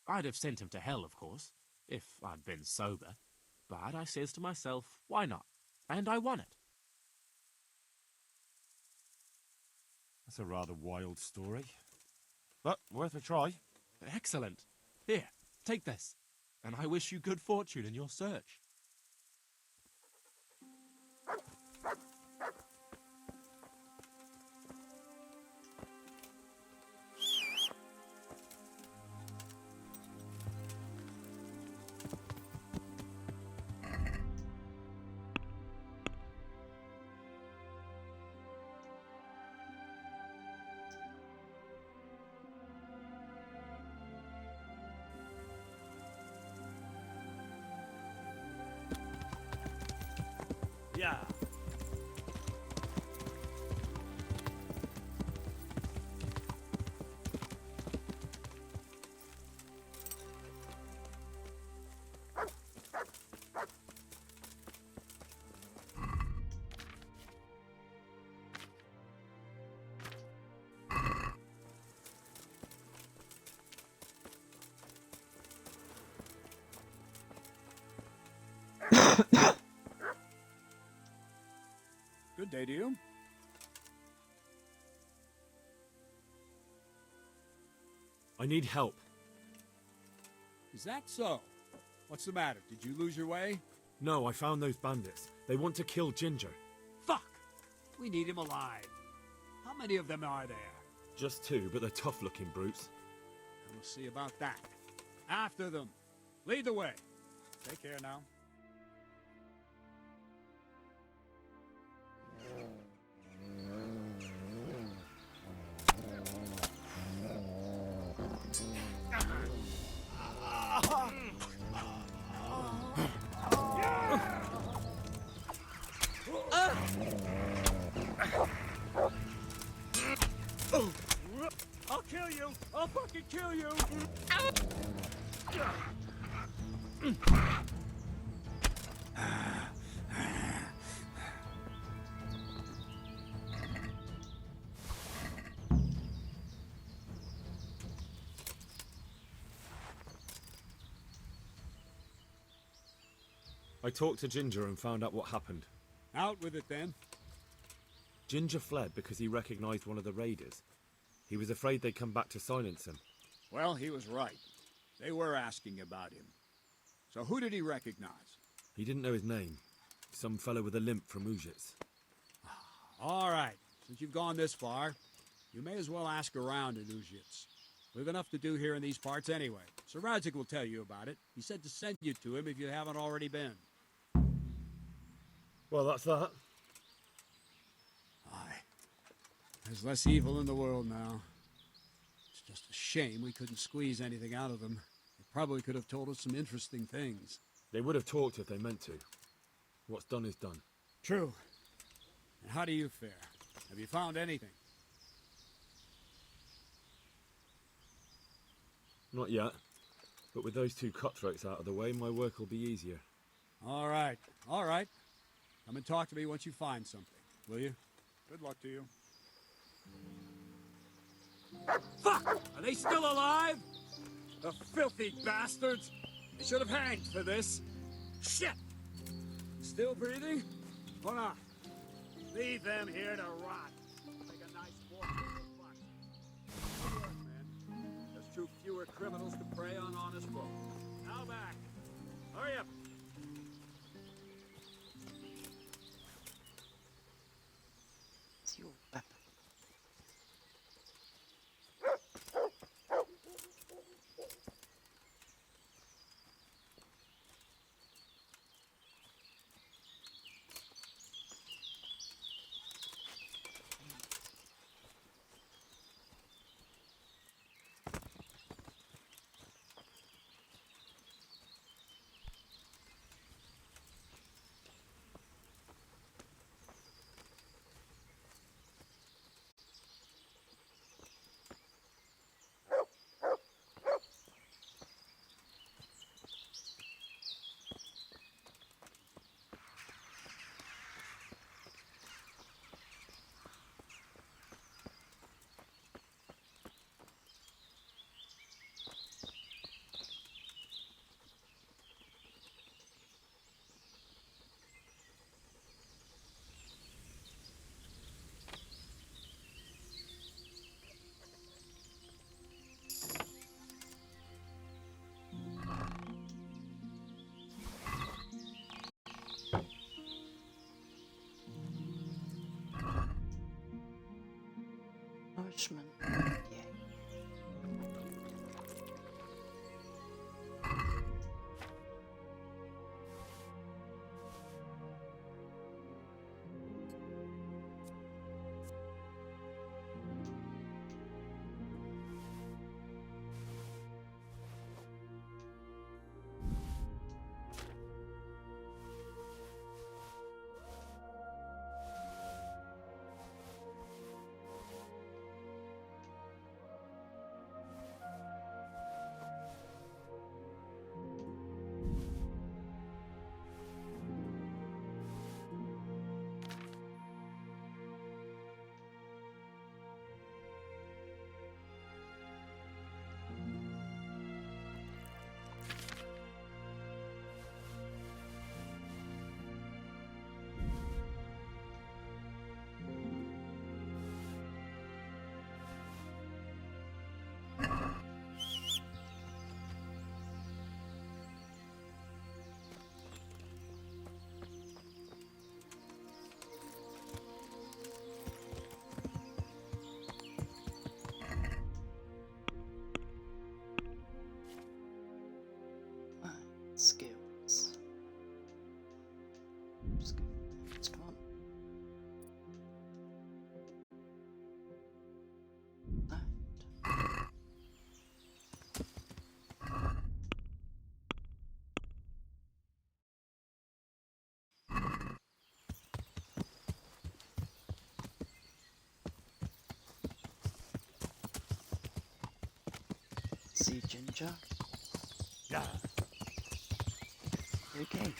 I'd have sent him to hell, of course, if I'd been sober. But I says to myself, why not? And I won it. That's a rather wild story. But worth a try. Excellent. Here, take this. And I wish you good fortune in your search. Yeah. Good day to you. I need help. Is that so? What's the matter? Did you lose your way? No, I found those bandits. They want to kill Ginger. Fuck! We need him alive. How many of them are there? Just 2, but they're tough-looking brutes. We'll see about that. After them. Lead the way. Take care now. I'll kill you! I'll fucking kill you! I talked to Ginger and found out what happened. Out with it then. Ginger fled because he recognized one of the raiders. He was afraid they'd come back to silence him. Well, he was right. They were asking about him. So who did he recognize? He didn't know his name. Some fellow with a limp from Ujits. All right. Since you've gone this far, you may as well ask around in Ujits. We've enough to do here in these parts anyway. Sir Radzik will tell you about it. He said to send you to him if you haven't already been. Well, that's that. Aye. There's less evil in the world now. It's just a shame we couldn't squeeze anything out of them. They probably could have told us some interesting things. They would have talked if they meant to. What's done is done. True. And how do you fare? Have you found anything? Not yet. But with those 2 cutthroats out of the way, my work will be easier. All right. All right. Come and talk to me once you find something, will you? Good luck to you. Fuck! Are they still alive? The filthy bastards! They should have hanged for this. Shit! Still breathing? Or not? Leave them here to rot. Make a nice fortune for bucks. Good work, man. There's 2 fewer criminals to prey on honest folk. Now back. Hurry up. It's your weapon. Watchman. Yay. Skills. Just go for the next one. Left. See Ginger? Yeah. Okay.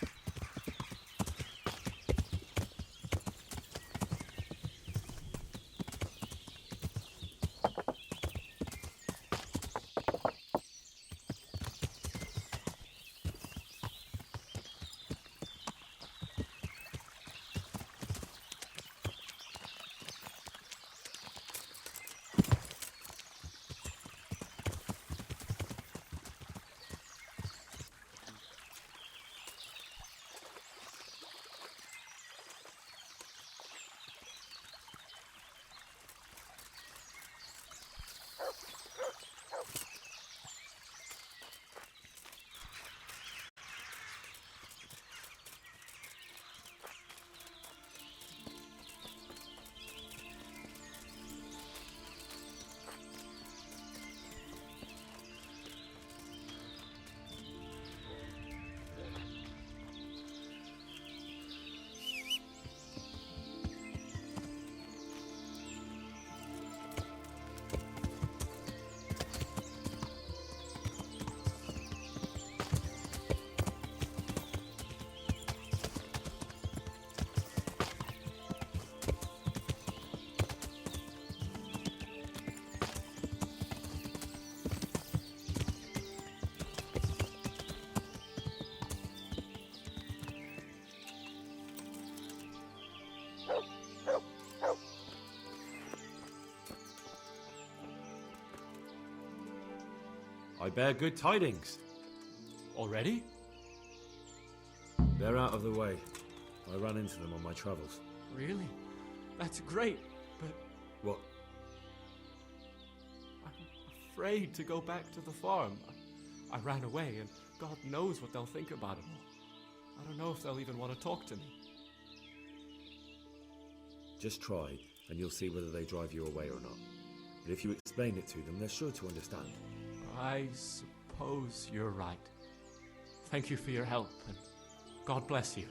I bear good tidings. Already? They're out of the way. I ran into them on my travels. Really? That's great, but What? I'm afraid to go back to the farm. I ran away, and God knows what they'll think about it all. I don't know if they'll even want to talk to me. Just try, and you'll see whether they drive you away or not. But if you explain it to them, they're sure to understand. I suppose you're right. Thank you for your help, and God bless you.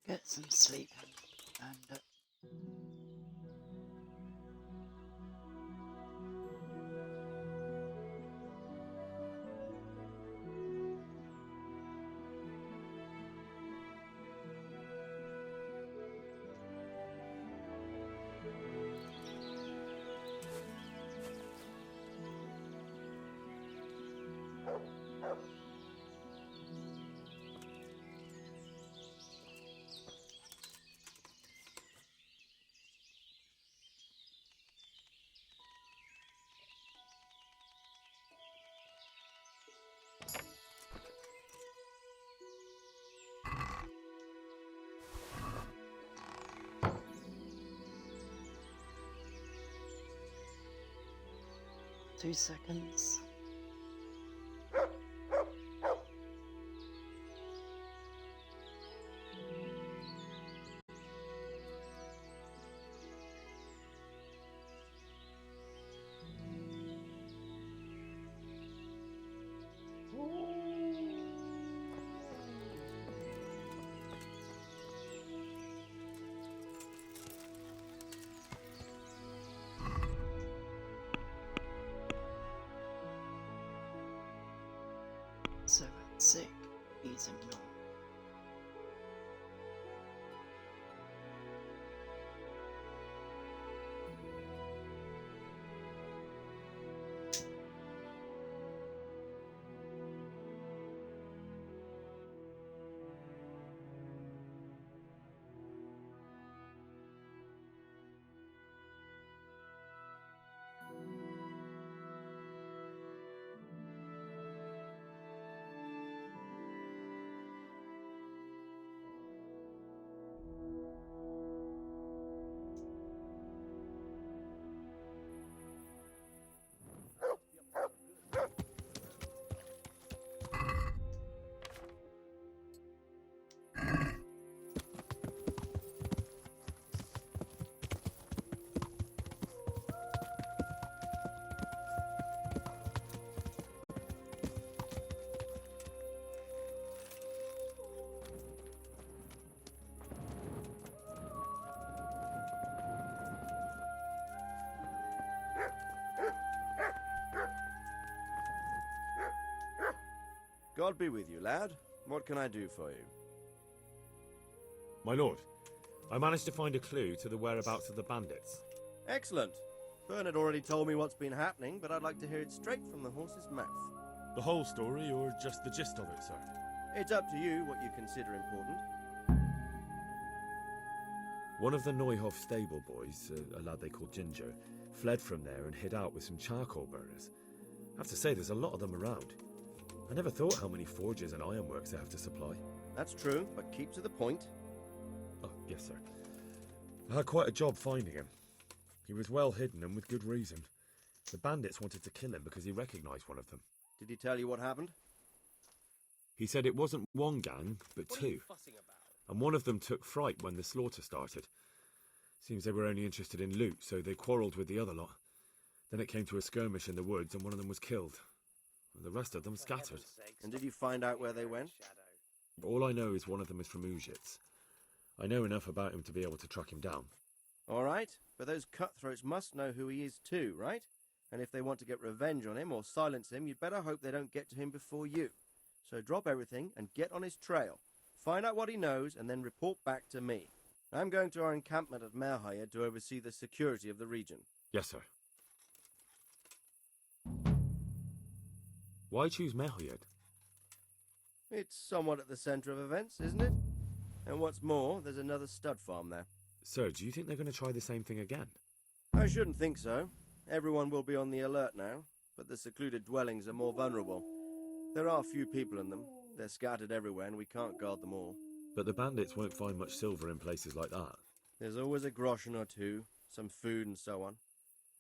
Get some sleep and 2 seconds. So that's sick. He's a no. God be with you, lad. What can I do for you? My lord, I managed to find a clue to the whereabouts of the bandits. Excellent. Bernard already told me what's been happening, but I'd like to hear it straight from the horse's mouth. The whole story, or just the gist of it, sir? It's up to you what you consider important. One of the Neuhoff stable boys, a lad they called Ginger, fled from there and hid out with some charcoal burners. I have to say, there's a lot of them around. I never thought how many forges and ironworks they have to supply. That's true, but keep to the point. Oh, yes, sir. I had quite a job finding him. He was well hidden and with good reason. The bandits wanted to kill him because he recognised one of them. Did he tell you what happened? He said it wasn't one gang, but two. And one of them took fright when the slaughter started. Seems they were only interested in loot, so they quarrelled with the other lot. Then it came to a skirmish in the woods and one of them was killed. And the rest of them scattered. And did you find out where they went? All I know is one of them is from Uzhitz. I know enough about him to be able to track him down. All right, but those cutthroats must know who he is too, right? And if they want to get revenge on him or silence him, you'd better hope they don't get to him before you. So drop everything and get on his trail. Find out what he knows and then report back to me. I'm going to our encampment at Merhayed to oversee the security of the region. Yes, sir. Why choose Merhayed? It's somewhat at the centre of events, isn't it? And what's more, there's another stud farm there. Sir, do you think they're going to try the same thing again? I shouldn't think so. Everyone will be on the alert now, but the secluded dwellings are more vulnerable. There are few people in them. They're scattered everywhere and we can't guard them all. But the bandits won't find much silver in places like that. There's always a groschen or two, some food and so on.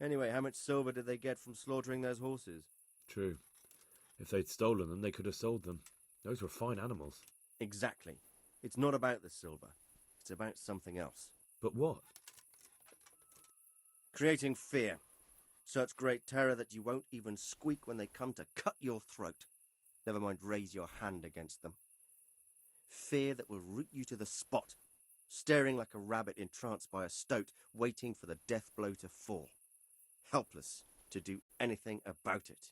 Anyway, how much silver did they get from slaughtering those horses? True. If they'd stolen them, they could have sold them. Those were fine animals. Exactly. It's not about the silver. It's about something else. But what? Creating fear. Such great terror that you won't even squeak when they come to cut your throat. Never mind raise your hand against them. Fear that will root you to the spot, staring like a rabbit entranced by a stoat, waiting for the death blow to fall. Helpless to do anything about it.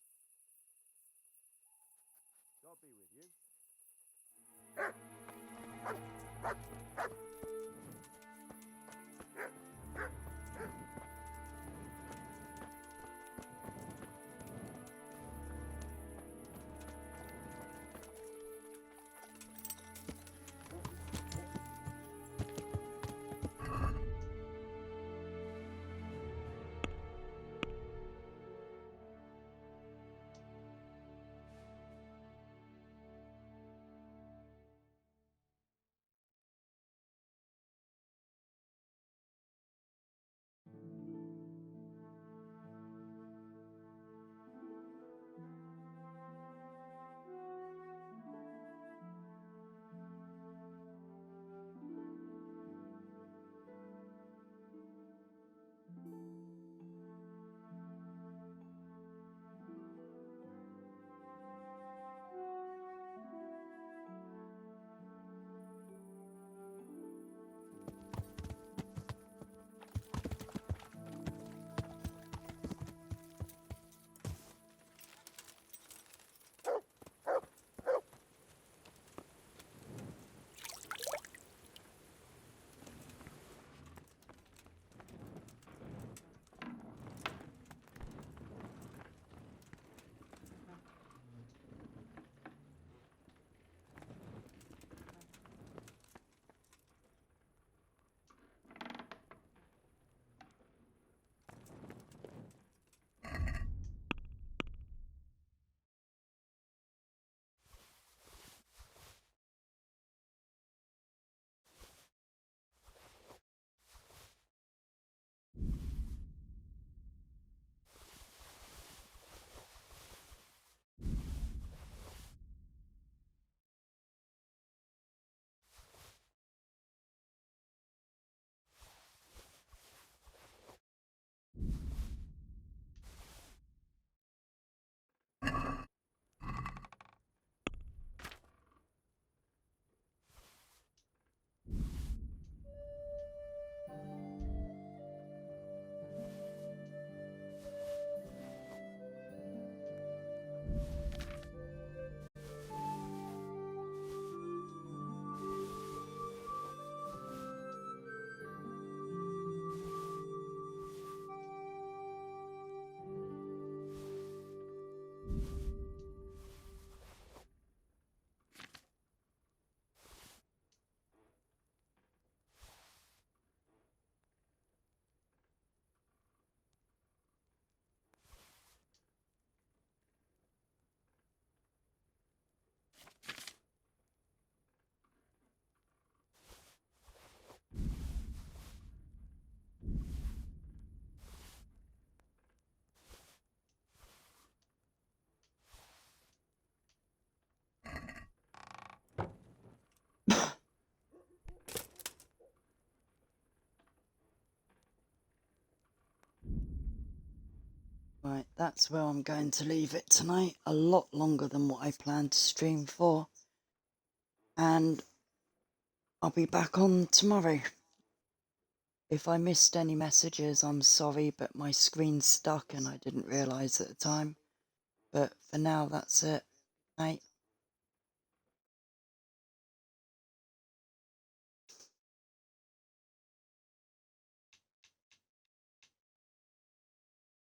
God be with you. Right, that's where I'm going to leave it tonight. A lot longer than what I planned to stream for. And I'll be back on tomorrow. If I missed any messages, I'm sorry, but my screen's stuck and I didn't realise at the time. But for now, that's it. Night.